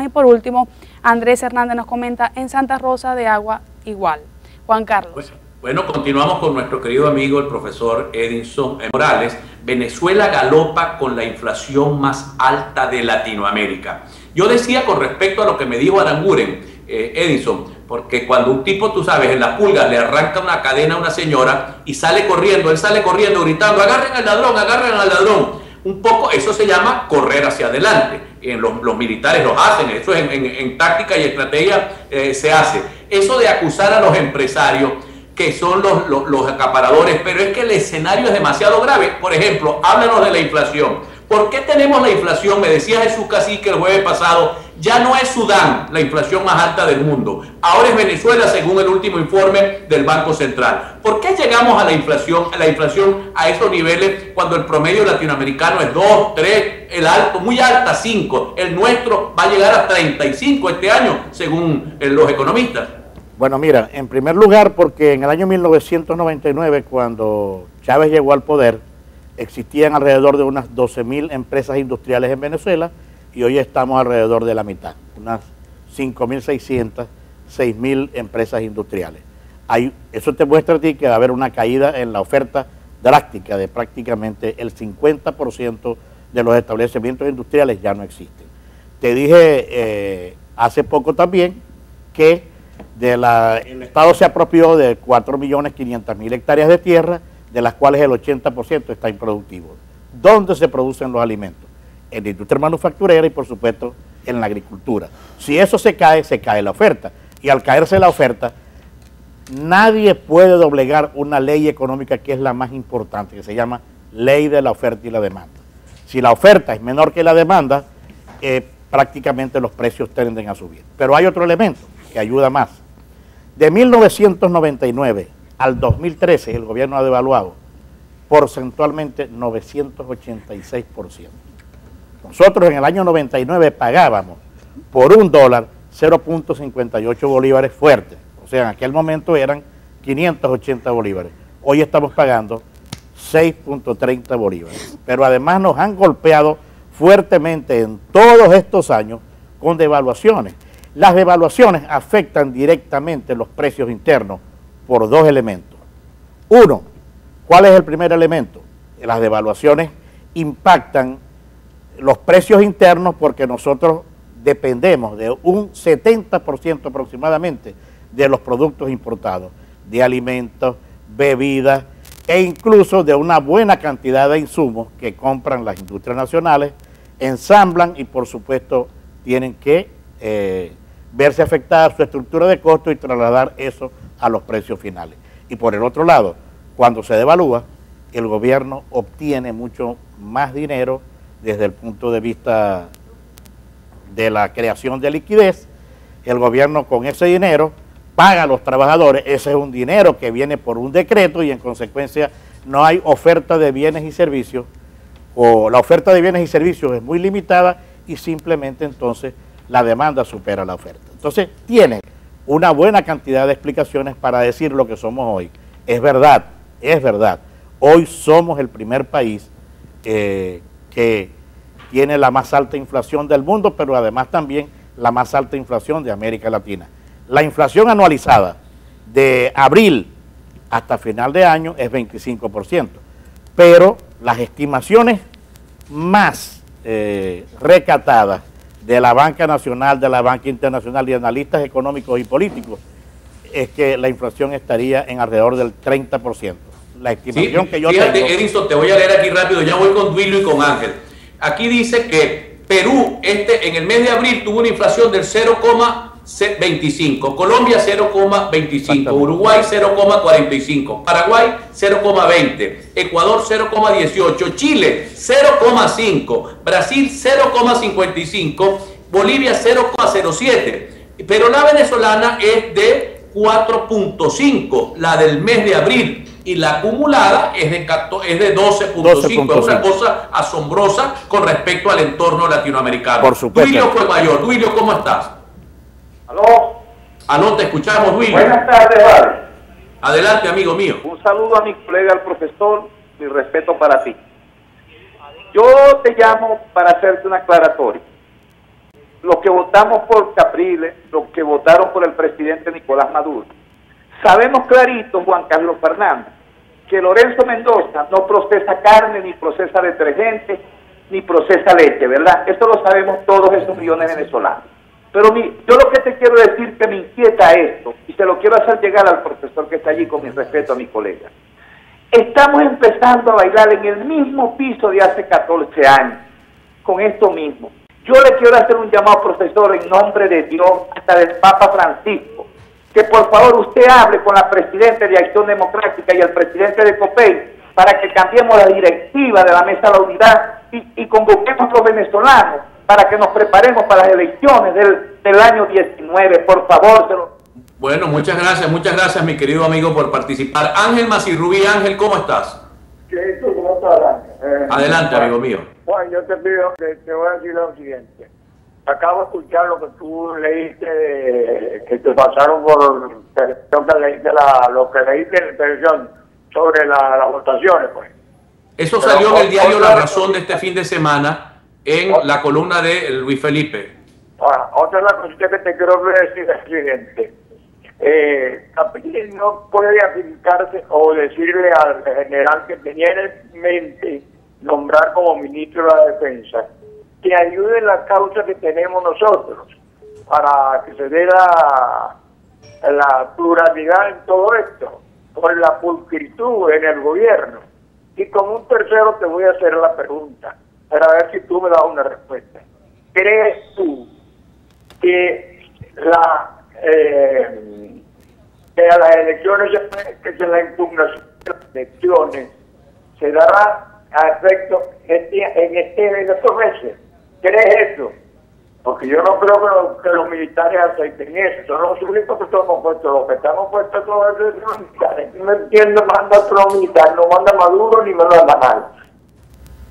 Y por último, Andrés Hernández nos comenta en Santa Rosa de Agua igual. Juan Carlos. Bueno, continuamos con nuestro querido amigo el profesor Edinson Morales. Venezuela galopa con la inflación más alta de Latinoamérica. Yo decía con respecto a lo que me dijo Aranguren, Edinson, porque cuando un tipo, tú sabes, en las pulgas le arranca una cadena a una señora y sale corriendo, él sale corriendo gritando, agarren al ladrón, agarren al ladrón. Un poco, eso se llama correr hacia adelante. Los militares lo hacen, eso en táctica y estrategia se hace. Eso de acusar a los empresarios que son los acaparadores, pero es que el escenario es demasiado grave. Por ejemplo, háblanos de la inflación. ¿Por qué tenemos la inflación? Me decía Jesús Cacique el jueves pasado, ya no es Sudán la inflación más alta del mundo, ahora es Venezuela según el último informe del Banco Central. ¿Por qué llegamos a la inflación a esos niveles cuando el promedio latinoamericano es 2, 3, el alto, muy alta 5? El nuestro va a llegar a 35 este año según los economistas. Bueno, mira, en primer lugar, porque en el año 1999, cuando Chávez llegó al poder, existían alrededor de unas 12.000 empresas industriales en Venezuela y hoy estamos alrededor de la mitad, unas 5.600, 6.000 empresas industriales. Eso te muestra a ti que va a haber una caída en la oferta drástica de prácticamente el 50% de los establecimientos industriales ya no existen. Te dije hace poco también que el Estado se apropió de 4.500.000 hectáreas de tierra, de las cuales el 80% está improductivo. ¿Dónde se producen los alimentos? En la industria manufacturera y, por supuesto, en la agricultura. Si eso se cae la oferta. Y al caerse la oferta, nadie puede doblegar una ley económica que es la más importante, que se llama ley de la oferta y la demanda. Si la oferta es menor que la demanda, prácticamente los precios tienden a subir. Pero hay otro elemento que ayuda más. De 1999 al 2013 el gobierno ha devaluado porcentualmente 986%. Nosotros en el año 99 pagábamos por $1 0.58 bolívares fuertes. O sea, en aquel momento eran 580 bolívares. Hoy estamos pagando 6.30 bolívares. Pero además nos han golpeado fuertemente en todos estos años con devaluaciones. Las devaluaciones afectan directamente los precios internos por dos elementos. Uno, ¿cuál es el primer elemento? Las devaluaciones impactan los precios internos porque nosotros dependemos de un 70% aproximadamente de los productos importados, de alimentos, bebidas e incluso de una buena cantidad de insumos que compran las industrias nacionales, ensamblan y por supuesto tienen que verse afectada su estructura de costo y trasladar eso a los precios finales. Y por el otro lado, cuando se devalúa, el gobierno obtiene mucho más dinero desde el punto de vista de la creación de liquidez. El gobierno con ese dinero paga a los trabajadores, ese es un dinero que viene por un decreto y en consecuencia no hay oferta de bienes y servicios, o la oferta de bienes y servicios es muy limitada y simplemente entonces la demanda supera la oferta. Entonces tiene una buena cantidad de explicaciones para decir lo que somos hoy. Es verdad, hoy somos el primer país que tiene la más alta inflación del mundo, pero además también la más alta inflación de América Latina. La inflación anualizada de abril hasta final de año es 25%, pero las estimaciones más recatadas de la banca nacional, de la banca internacional y analistas económicos y políticos es que la inflación estaría en alrededor del 30%. La estimación que yo fíjate, tengo... Edinson, te voy a leer aquí rápido, ya voy con Duilio y con Ángel. Aquí dice que Perú en el mes de abril tuvo una inflación del 0,25, Colombia 0,25, Uruguay 0,45, Paraguay 0,20, Ecuador 0,18, Chile 0,5, Brasil 0,55, Bolivia 0,07, pero la venezolana es de 4,5, la del mes de abril, y la acumulada es de 12,5. Es una cosa asombrosa con respecto al entorno latinoamericano. Por supuesto. Duilio fue mayor. Duilio, ¿cómo estás? ¿Aló? Aló, te escuchamos, Duilio. Buenas tardes, vale. Adelante, amigo mío. Un saludo a mi colega, el profesor, mi respeto para ti. Yo te llamo para hacerte una aclaratoria. Los que votamos por Capriles, los que votaron por el presidente Nicolás Maduro, sabemos clarito, Juan Carlos Fernández, que Lorenzo Mendoza no procesa carne, ni procesa detergente, ni procesa leche, ¿verdad? Eso lo sabemos todos esos millones de venezolanos. Pero yo lo que te quiero decir que me inquieta esto, y se lo quiero hacer llegar al profesor que está allí, con mi respeto a mi colega. Estamos empezando a bailar en el mismo piso de hace 14 años, con esto mismo. Yo le quiero hacer un llamado, profesor, en nombre de Dios, hasta del Papa Francisco, que por favor usted hable con la presidenta de Acción Democrática y el presidente de COPEI para que cambiemos la directiva de la Mesa de la Unidad y convoquemos a los venezolanos para que nos preparemos para las elecciones del año 19. Por favor, Bueno, muchas gracias, mi querido amigo, por participar. Ángel Macirrubí, Ángel, ¿cómo estás? ¿Cómo estás? Adelante, amigo mío. Juan, yo te pido que te voy a decir lo siguiente. Acabo de escuchar lo que tú leíste, que te pasaron por lo que leíste en la televisión sobre las votaciones, pues. Eso salió en el diario La Razón de este fin de semana, en la columna de Luis Felipe. Otra de las cositas que te quiero decir es la siguiente. Capriles no puede aplicarse o decirle al general que tenía en mente nombrar como ministro de la Defensa que ayude en la causa que tenemos nosotros para que se dé la pluralidad en todo esto, por la pulcritud en el gobierno. Y como un tercero te voy a hacer la pregunta para ver si tú me das una respuesta. ¿Crees tú que a las elecciones, que se la impugnación de las elecciones se dará a efecto en estos meses? ¿Crees eso? Porque yo no creo que los militares acepten eso. Son los únicos que estamos puestos. Los que estamos puestos todos los militares. No entiendo, manda otro militar, no manda Maduro ni me manda mal.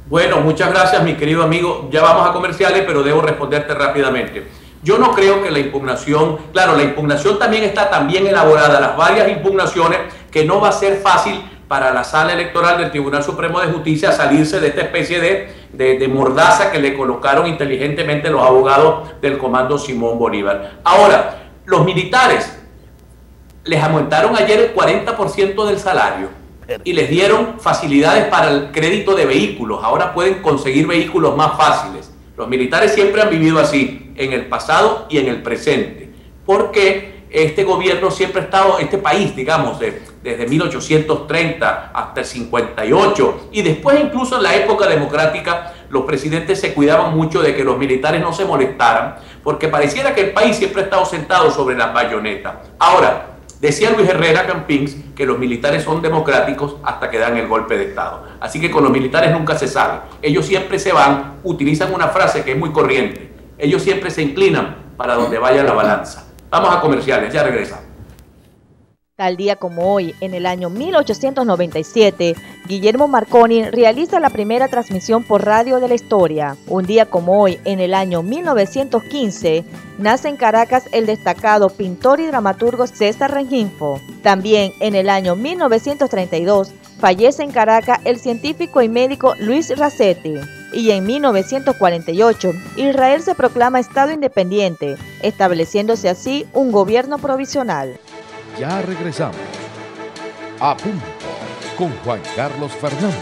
Bueno, muchas gracias, mi querido amigo. Ya vamos a comerciales, pero debo responderte rápidamente. Yo no creo que la impugnación, claro, la impugnación también está tan bien elaborada, las varias impugnaciones, que no va a ser fácil para la sala electoral del Tribunal Supremo de Justicia salirse de esta especie de mordaza que le colocaron inteligentemente los abogados del Comando Simón Bolívar. Ahora, los militares les aumentaron ayer el 40% del salario y les dieron facilidades para el crédito de vehículos. Ahora pueden conseguir vehículos más fáciles. Los militares siempre han vivido así, en el pasado y en el presente, porque este gobierno siempre ha estado, este país, digamos, desde 1830 hasta el 58, y después incluso en la época democrática, los presidentes se cuidaban mucho de que los militares no se molestaran, porque pareciera que el país siempre ha estado sentado sobre la bayoneta. Ahora, decía Luis Herrera Campins que los militares son democráticos hasta que dan el golpe de Estado. Así que con los militares nunca se sabe. Ellos siempre se van, utilizan una frase que es muy corriente. Ellos siempre se inclinan para donde vaya la balanza. Vamos a comerciales, ya regresamos. Tal día como hoy, en el año 1897, Guillermo Marconi realiza la primera transmisión por radio de la historia. Un día como hoy, en el año 1915, nace en Caracas el destacado pintor y dramaturgo César Rengifo. También en el año 1932, fallece en Caracas el científico y médico Luis Racetti. Y en 1948, Israel se proclama Estado independiente, estableciéndose así un gobierno provisional. Ya regresamos. A punto con Juan Carlos Fernández.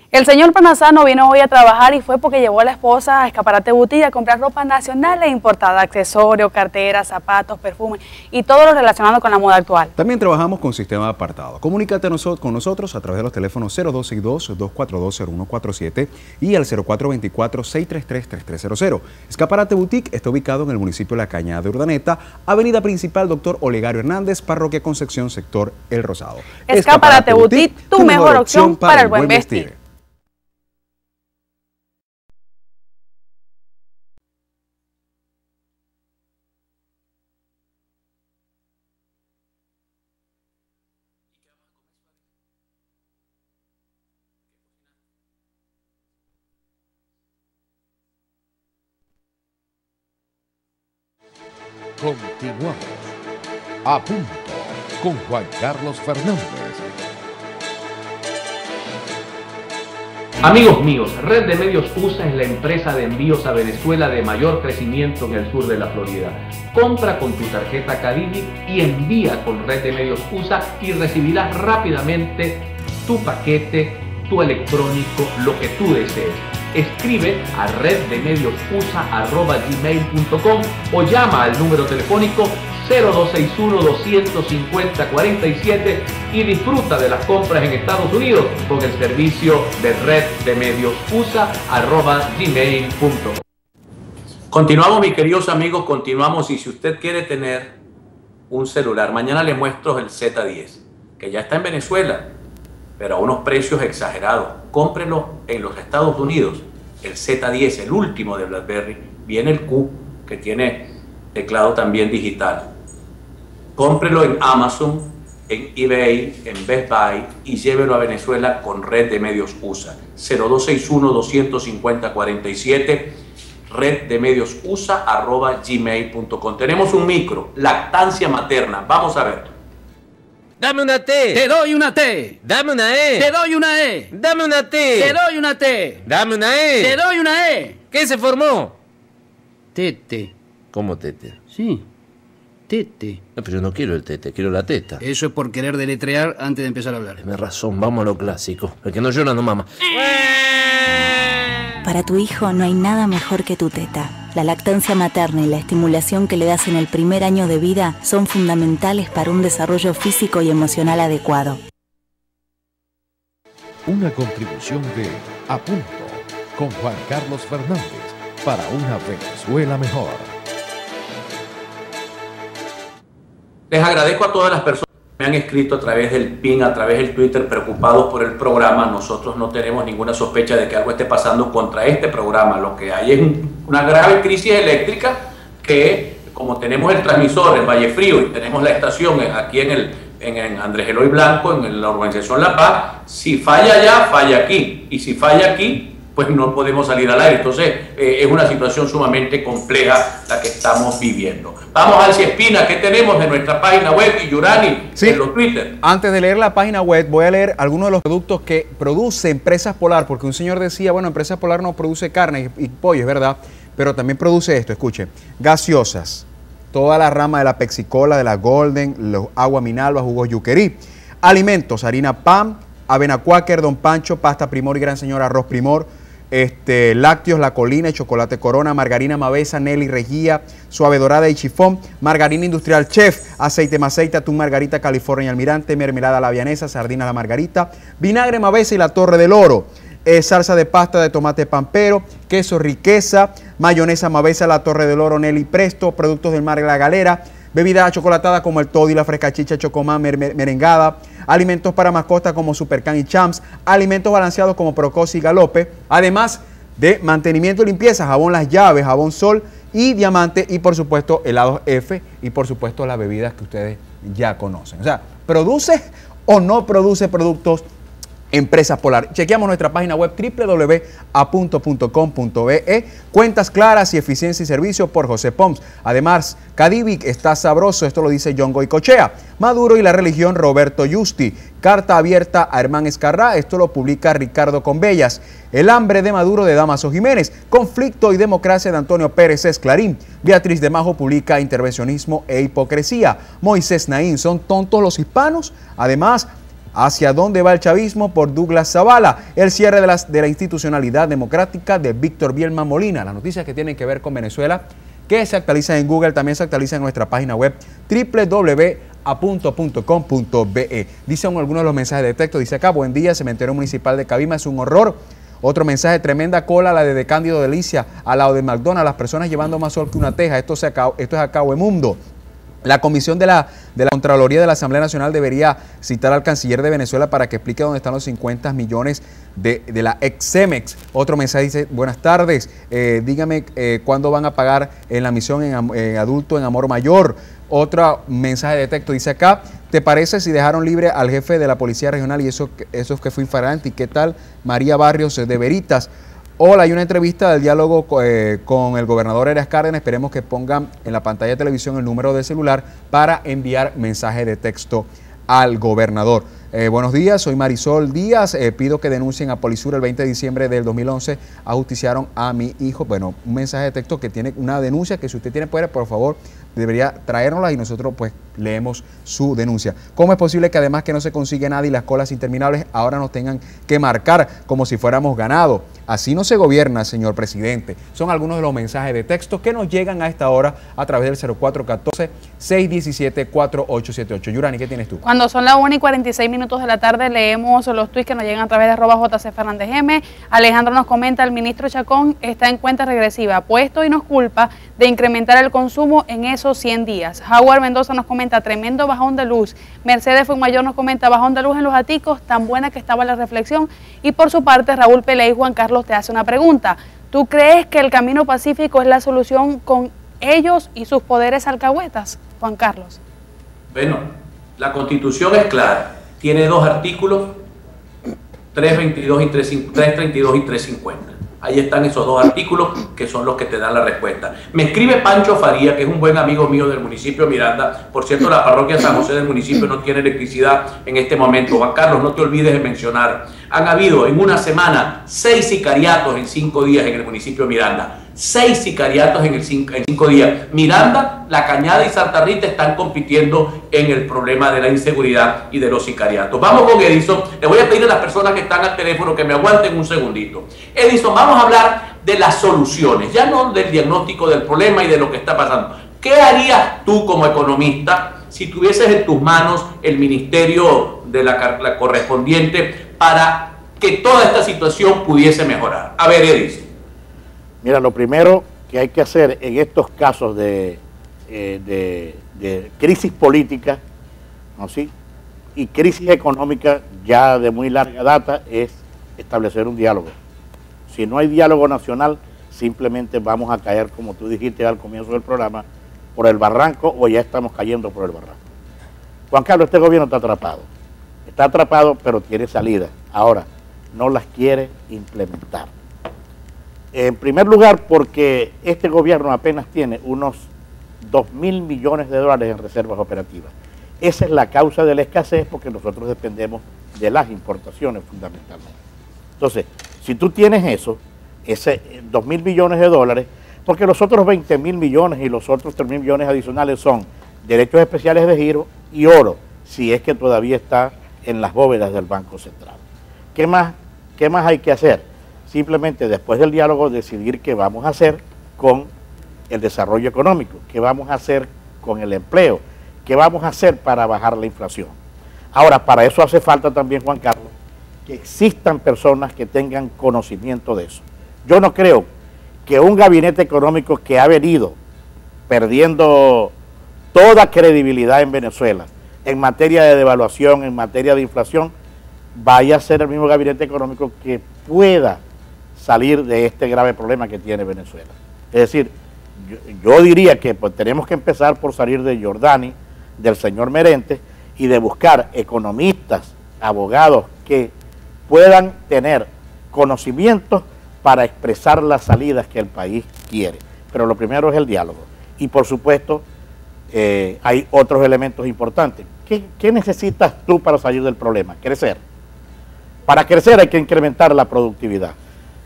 El señor Panazano vino hoy a trabajar y fue porque llevó a la esposa a Escaparate Boutique a comprar ropa nacional e importada, accesorios, carteras, zapatos, perfumes y todo lo relacionado con la moda actual. También trabajamos con sistema de apartado. Comunícate con nosotros a través de los teléfonos 0262-242-0147 y al 0424-633-3300. Escaparate Boutique está ubicado en el municipio de La Cañada de Urdaneta, avenida principal Dr. Olegario Hernández, parroquia Concepción, sector El Rosado. Escaparate Boutique, tu mejor opción para el buen vestir. Continuamos. A punto con Juan Carlos Fernández. Amigos míos, Red de Medios USA es la empresa de envíos a Venezuela de mayor crecimiento en el sur de la Florida. Compra con tu tarjeta Cadivi y envía con Red de Medios USA y recibirás rápidamente tu paquete, tu electrónico, lo que tú desees. Escribe a reddemediosusa@gmail.com o llama al número telefónico 0261-250-47 y disfruta de las compras en Estados Unidos con el servicio de reddemediosusa@gmail.com. Continuamos, mis queridos amigos, continuamos. Y si usted quiere tener un celular, mañana le muestro el Z10, que ya está en Venezuela, pero a unos precios exagerados. Cómprelo en los Estados Unidos. El Z10, el último de BlackBerry, viene el Q, que tiene teclado también digital. Cómprelo en Amazon, en eBay, en Best Buy y llévelo a Venezuela con Red de Medios USA. 0261-250-47, reddemediosusa@gmail.com. Tenemos un micro, lactancia materna. Vamos a ver. Dame una T. Te doy una T. Dame una E. Te doy una E. Dame una T. Te doy una T. Dame una E. Te doy una E. ¿Qué se formó? Tete. ¿Cómo tete? Sí. Tete. No, pero yo no quiero el tete, quiero la teta. Eso es por querer deletrear antes de empezar a hablar. Tienes razón, vamos a lo clásico. El que no llora no mama. Para tu hijo no hay nada mejor que tu teta. La lactancia materna y la estimulación que le das en el primer año de vida son fundamentales para un desarrollo físico y emocional adecuado. Una contribución de A Punto con Juan Carlos Fernández para una Venezuela mejor. Les agradezco a todas las personas que me han escrito a través del PIN, a través del Twitter, preocupados por el programa. Nosotros no tenemos ninguna sospecha de que algo esté pasando contra este programa. Lo que hay es una grave crisis eléctrica que, como tenemos el transmisor en Valle Frío y tenemos la estación aquí en Andrés Eloy Blanco, en la urbanización La Paz, si falla allá, falla aquí. Y si falla aquí, pues no podemos salir al aire. Entonces, es una situación sumamente compleja la que estamos viviendo. Vamos al Espina, ¿qué tenemos de nuestra página web? Y Yurani, sí, en los Twitter. Antes de leer la página web, voy a leer algunos de los productos que produce Empresas Polar, porque un señor decía, bueno, Empresas Polar no produce carne y pollo, es verdad, pero también produce esto, escuche, gaseosas, toda la rama de la Pepsi-Cola, de la Golden, los agua Minalba, jugos Yuquerí, alimentos, harina Pan, avena Quaker, Don Pancho, pasta Primor y Gran Señor, arroz Primor, lácteos, La Colina, chocolate Corona, margarina Mavesa, Nelly, Regía, suave dorada y chifón, margarina industrial Chef, aceite Maceita, atún Margarita, California Almirante, mermelada La Vianesa, sardina La Margarita, vinagre Mavesa y La Torre del Oro, salsa de pasta de tomate Pampero, queso Riqueza, mayonesa Mavesa, La Torre del Oro, Nelly Presto, productos del mar La Galera, bebida chocolatada como el Toddy, la Frescachicha, Chocomán, merengada, alimentos para mascotas como Supercan y Champs, alimentos balanceados como Procosi y Galope, además de mantenimiento y limpieza, jabón Las Llaves, jabón Sol y Diamante y por supuesto helados F y por supuesto las bebidas que ustedes ya conocen. O sea, ¿produce o no produce productos Empresas Polar? Chequeamos nuestra página web www.apunto.com.be. Cuentas claras y eficiencia y servicio por José Pons. Además, Cadivic está sabroso, esto lo dice John Goicochea. Maduro y la religión, Roberto Justi. Carta abierta a Hermán Escarrá, esto lo publica Ricardo Conbellas. El hambre de Maduro, de Damaso Jiménez. Conflicto y democracia, de Antonio Pérez es Clarín. Beatriz de Majo publica Intervencionismo e hipocresía. Moisés Naín, ¿son tontos los hispanos? Además, ¿hacia dónde va el chavismo? Por Douglas Zavala. El cierre de la institucionalidad democrática, de Víctor Bielma Molina. Las noticias que tienen que ver con Venezuela, que se actualizan en Google, también se actualizan en nuestra página web www.apunto.com.be. Dicen algunos de los mensajes de texto. Dice acá, buen día, cementerio municipal de Cabima es un horror. Otro mensaje, tremenda cola, la de Cándido Delicia, al lado de McDonald's, las personas llevando más sol que una teja. Esto es acabo de mundo. La comisión de la Contraloría de la Asamblea Nacional debería citar al canciller de Venezuela para que explique dónde están los 50 millones de la ex-Cemex. Otro mensaje dice, buenas tardes, dígame cuándo van a pagar en la misión en adulto en Amor Mayor. Otro mensaje de texto dice acá, ¿te parece si dejaron libre al jefe de la Policía Regional y eso que fue infragante? ¿Y qué tal María Barrios de Veritas? Hola, hay una entrevista del diálogo con el gobernador Heras Cárdenas. Esperemos que pongan en la pantalla de televisión el número de celular para enviar mensaje de texto al gobernador. Buenos días, soy Marisol Díaz. Pido que denuncien a Polisur. El 20 de diciembre del 2011 ajusticiaron a mi hijo. Bueno, un mensaje de texto que tiene una denuncia que si usted tiene poder, por favor, debería traérnosla y nosotros pues leemos su denuncia. ¿Cómo es posible que además que no se consigue nada y las colas interminables ahora nos tengan que marcar como si fuéramos ganado? Así no se gobierna, señor presidente. Son algunos de los mensajes de texto que nos llegan a esta hora a través del 0414-617-4878. Yurani, ¿qué tienes tú? Cuando son las 1:46 minutos de la tarde leemos los tuits que nos llegan a través de @JC_Fernández-M. Alejandro nos comenta, el ministro Chacón está en cuenta regresiva, puesto y nos culpa de incrementar el consumo en esos 100 días. Howard Mendoza nos comenta, tremendo bajón de luz. Mercedes Fuenmayor nos comenta, bajón de luz en los Aticos, tan buena que estaba la reflexión. Y por su parte, Raúl Pelé y Juan Carlos te hace una pregunta. ¿Tú crees que el Camino Pacífico es la solución con ellos y sus poderes alcahuetas, Juan Carlos? Bueno, la Constitución es clara. Tiene dos artículos, 332 y 350. Ahí están esos dos artículos que son los que te dan la respuesta. Me escribe Pancho Faría, que es un buen amigo mío del municipio de Miranda. Por cierto, la parroquia San José del municipio no tiene electricidad en este momento. Juan Carlos, no te olvides de mencionar. Han habido en una semana 6 sicariatos en 5 días en el municipio de Miranda. 6 sicariatos en 5 días. Miranda, La Cañada y Santa Rita están compitiendo en el problema de la inseguridad y de los sicariatos. Vamos con Edison. Le voy a pedir a las personas que están al teléfono que me aguanten un segundito. Edison, vamos a hablar de las soluciones, ya no del diagnóstico del problema y de lo que está pasando. ¿Qué harías tú como economista si tuvieses en tus manos el ministerio de la correspondiente para que toda esta situación pudiese mejorar? A ver, Edison. Mira, lo primero que hay que hacer en estos casos de crisis política, ¿no? ¿Sí? Y crisis económica ya de muy larga data es establecer un diálogo. Si no hay diálogo nacional, simplemente vamos a caer, como tú dijiste al comienzo del programa, por el barranco o ya estamos cayendo por el barranco. Juan Carlos, este gobierno está atrapado. Está atrapado, pero tiene salida. Ahora, no las quiere implementar. En primer lugar, porque este gobierno apenas tiene unos 2.000 millones de dólares en reservas operativas. Esa es la causa de la escasez, porque nosotros dependemos de las importaciones fundamentalmente. Entonces, si tú tienes eso, ese 2.000 millones de dólares, porque los otros 20.000 millones y los otros 3.000 millones adicionales son derechos especiales de giro y oro, si es que todavía está en las bóvedas del Banco Central. ¿Qué más hay que hacer? Simplemente después del diálogo decidir qué vamos a hacer con el desarrollo económico, qué vamos a hacer con el empleo, qué vamos a hacer para bajar la inflación. Ahora, para eso hace falta también, Juan Carlos, que existan personas que tengan conocimiento de eso. Yo no creo que un gabinete económico que ha venido perdiendo toda credibilidad en Venezuela en materia de devaluación, en materia de inflación, vaya a ser el mismo gabinete económico que pueda salir de este grave problema que tiene Venezuela. Es decir, yo diría que pues, tenemos que empezar por salir de Giordani, del señor Merente, y de buscar economistas, abogados que puedan tener conocimientos para expresar las salidas que el país quiere. Pero lo primero es el diálogo. Y por supuesto, hay otros elementos importantes. ¿Qué necesitas tú para salir del problema? Crecer. Para crecer hay que incrementar la productividad.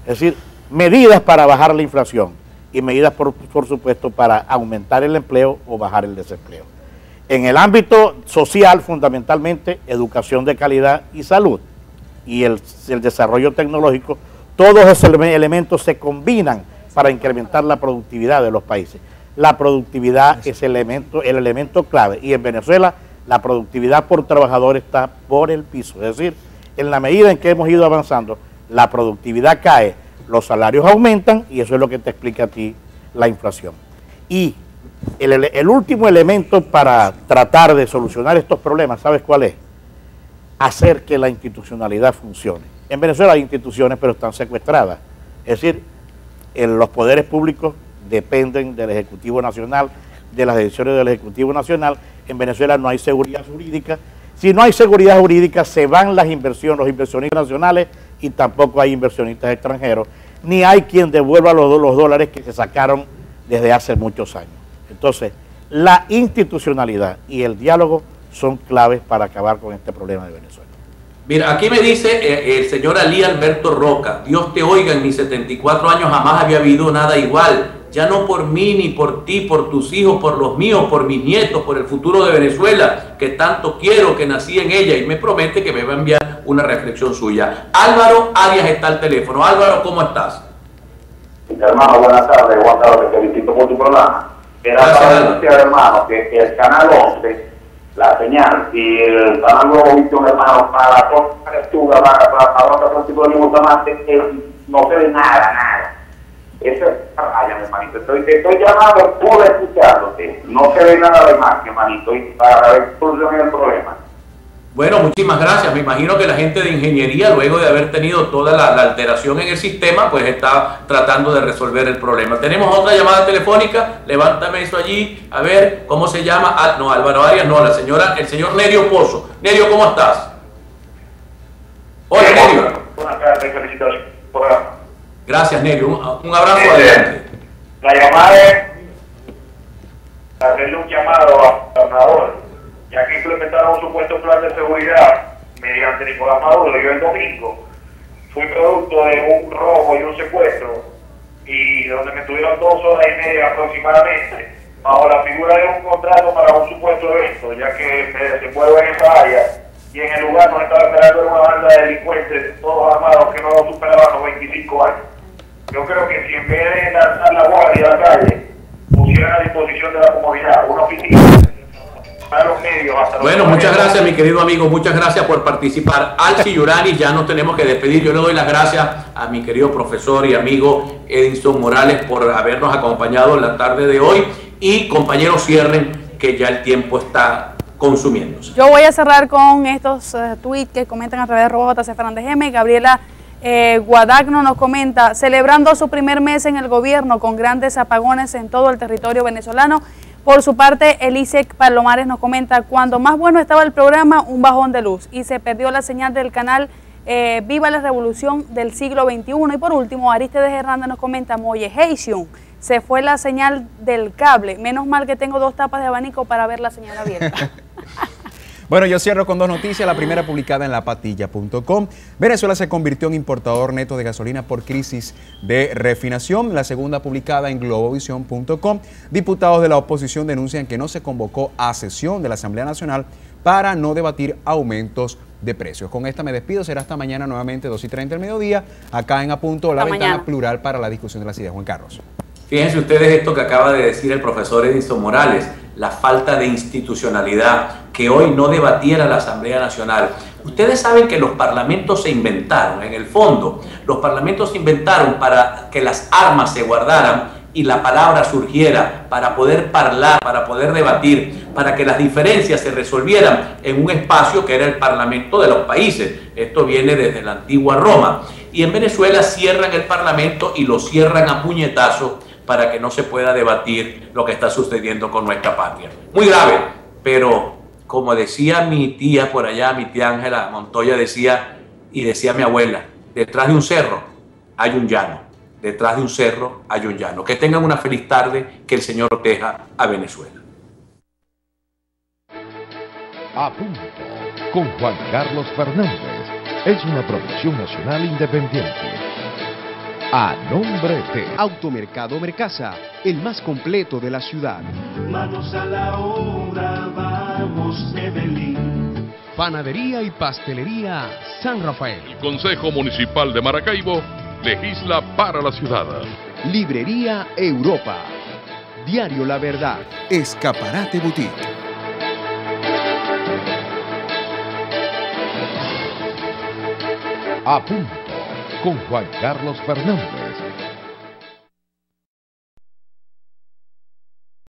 Es decir, medidas para bajar la inflación y medidas, por supuesto, para aumentar el empleo o bajar el desempleo. En el ámbito social, fundamentalmente, educación de calidad y salud. Y el desarrollo tecnológico, todos esos elementos se combinan para incrementar la productividad de los países. La productividad es el elemento clave. Y en Venezuela, la productividad por trabajador está por el piso. Es decir, en la medida en que hemos ido avanzando, la productividad cae, los salarios aumentan y eso es lo que te explica a ti la inflación. Y el último elemento para tratar de solucionar estos problemas, ¿sabes cuál es? Hacer que la institucionalidad funcione. En Venezuela hay instituciones, pero están secuestradas. Es decir, los poderes públicos dependen del Ejecutivo Nacional, de las decisiones del Ejecutivo Nacional. En Venezuela no hay seguridad jurídica. Si no hay seguridad jurídica, se van las inversiones, los inversionistas nacionales y tampoco hay inversionistas extranjeros. ni hay quien devuelva los dólares que se sacaron desde hace muchos años. Entonces, la institucionalidad y el diálogo son claves para acabar con este problema de Venezuela. Mira, aquí me dice el señor Ali Alberto Roca: Dios te oiga, en mis 74 años jamás había habido nada igual. Ya no por mí, ni por ti, por tus hijos, por los míos, por mis nietos, por el futuro de Venezuela, que tanto quiero, que nací en ella, y me promete que me va a enviar una reflexión suya. Álvaro Arias está al teléfono. Álvaro, ¿cómo estás? Hermano, buenas tardes. Juan Carlos, te felicito por tu programa. Era para denunciar, hermano, que el canal 11, la señal, y el canal Nuevo Visión, hermano, para la costa de Estuga, para otro tipo de Bustamante, no se ve nada. Eso es raya, mi hermanito. Te estoy llamando por escuchándote. No se ve nada de más, hermanito, y para ver solución el problema. Bueno, muchísimas gracias. Me imagino que la gente de ingeniería, luego de haber tenido toda la alteración en el sistema, pues está tratando de resolver el problema. Tenemos otra llamada telefónica. Levántame eso allí. A ver, ¿cómo se llama? Ah, no, Álvaro Arias, no, el señor Nerio Pozo. Nerio, ¿cómo estás? Hola, Nerio. Buenas tardes, felicitaciones por el programa. Gracias, Nerio. Un abrazo, adelante. La llamada es hacerle un llamado al gobernador, ya que implementaron un supuesto plan de seguridad mediante Nicolás Maduro. Yo el domingo fui producto de un robo y un secuestro, y donde me tuvieron 2 horas y media aproximadamente, bajo la figura de un contrato para un supuesto evento, ya que me desenvuelvo en esa área, y en el lugar nos estaba esperando una banda de delincuentes, todos armados, que no superaban los 25 años. Yo creo que si en vez de lanzar la guardia a la calle, pusieran a disposición de la comunidad una oficina para los medios. Bueno, muchas gracias, mi querido amigo, muchas gracias por participar. Alci Yurani, ya nos tenemos que despedir. Yo le doy las gracias a mi querido profesor y amigo Edinson Morales por habernos acompañado en la tarde de hoy, y compañeros, cierren, que ya el tiempo está consumiéndose. Yo voy a cerrar con estos tweets que comentan a través de @JC Fernández M. Gabriela Guadagno nos comenta: celebrando su primer mes en el gobierno con grandes apagones en todo el territorio venezolano. Por su parte, Elisec Palomares nos comenta: cuando más bueno estaba el programa, un bajón de luz y se perdió la señal del canal Viva la Revolución del siglo XXI. Y por último, Aristides Hernández nos comenta: Moye Heision, se fue la señal del cable, menos mal que tengo 2 tapas de abanico para ver la señal abierta. Bueno, yo cierro con 2 noticias. La primera, publicada en lapatilla.com. Venezuela se convirtió en importador neto de gasolina por crisis de refinación. La segunda, publicada en globovision.com. Diputados de la oposición denuncian que no se convocó a sesión de la Asamblea Nacional para no debatir aumentos de precios. Con esta me despido. Será hasta mañana nuevamente 2:30 del mediodía, acá en A Punto, la ventana plural para la discusión de las ideas. Juan Carlos. Fíjense ustedes esto que acaba de decir el profesor Edinson Morales, la falta de institucionalidad, que hoy no debatiera la Asamblea Nacional. Ustedes saben que los parlamentos se inventaron, en el fondo, los parlamentos se inventaron para que las armas se guardaran y la palabra surgiera, para poder hablar, para poder debatir, para que las diferencias se resolvieran en un espacio que era el Parlamento de los países. Esto viene desde la antigua Roma. Y en Venezuela cierran el Parlamento y lo cierran a puñetazos para que no se pueda debatir lo que está sucediendo con nuestra patria. Muy grave, pero como decía mi tía por allá, mi tía Ángela Montoya decía, y decía mi abuela, detrás de un cerro hay un llano, detrás de un cerro hay un llano. Que tengan una feliz tarde, que el Señor proteja a Venezuela. A Punto, con Juan Carlos Fernández, es una producción nacional independiente. A nombre de Automercado Mercasa, el más completo de la ciudad. Manos a la obra, vamos Medellín. Panadería y Pastelería San Rafael. El Consejo Municipal de Maracaibo legisla para la ciudad. Librería Europa. Diario La Verdad. Escaparate Boutique. A Punto, con Juan Carlos Fernández,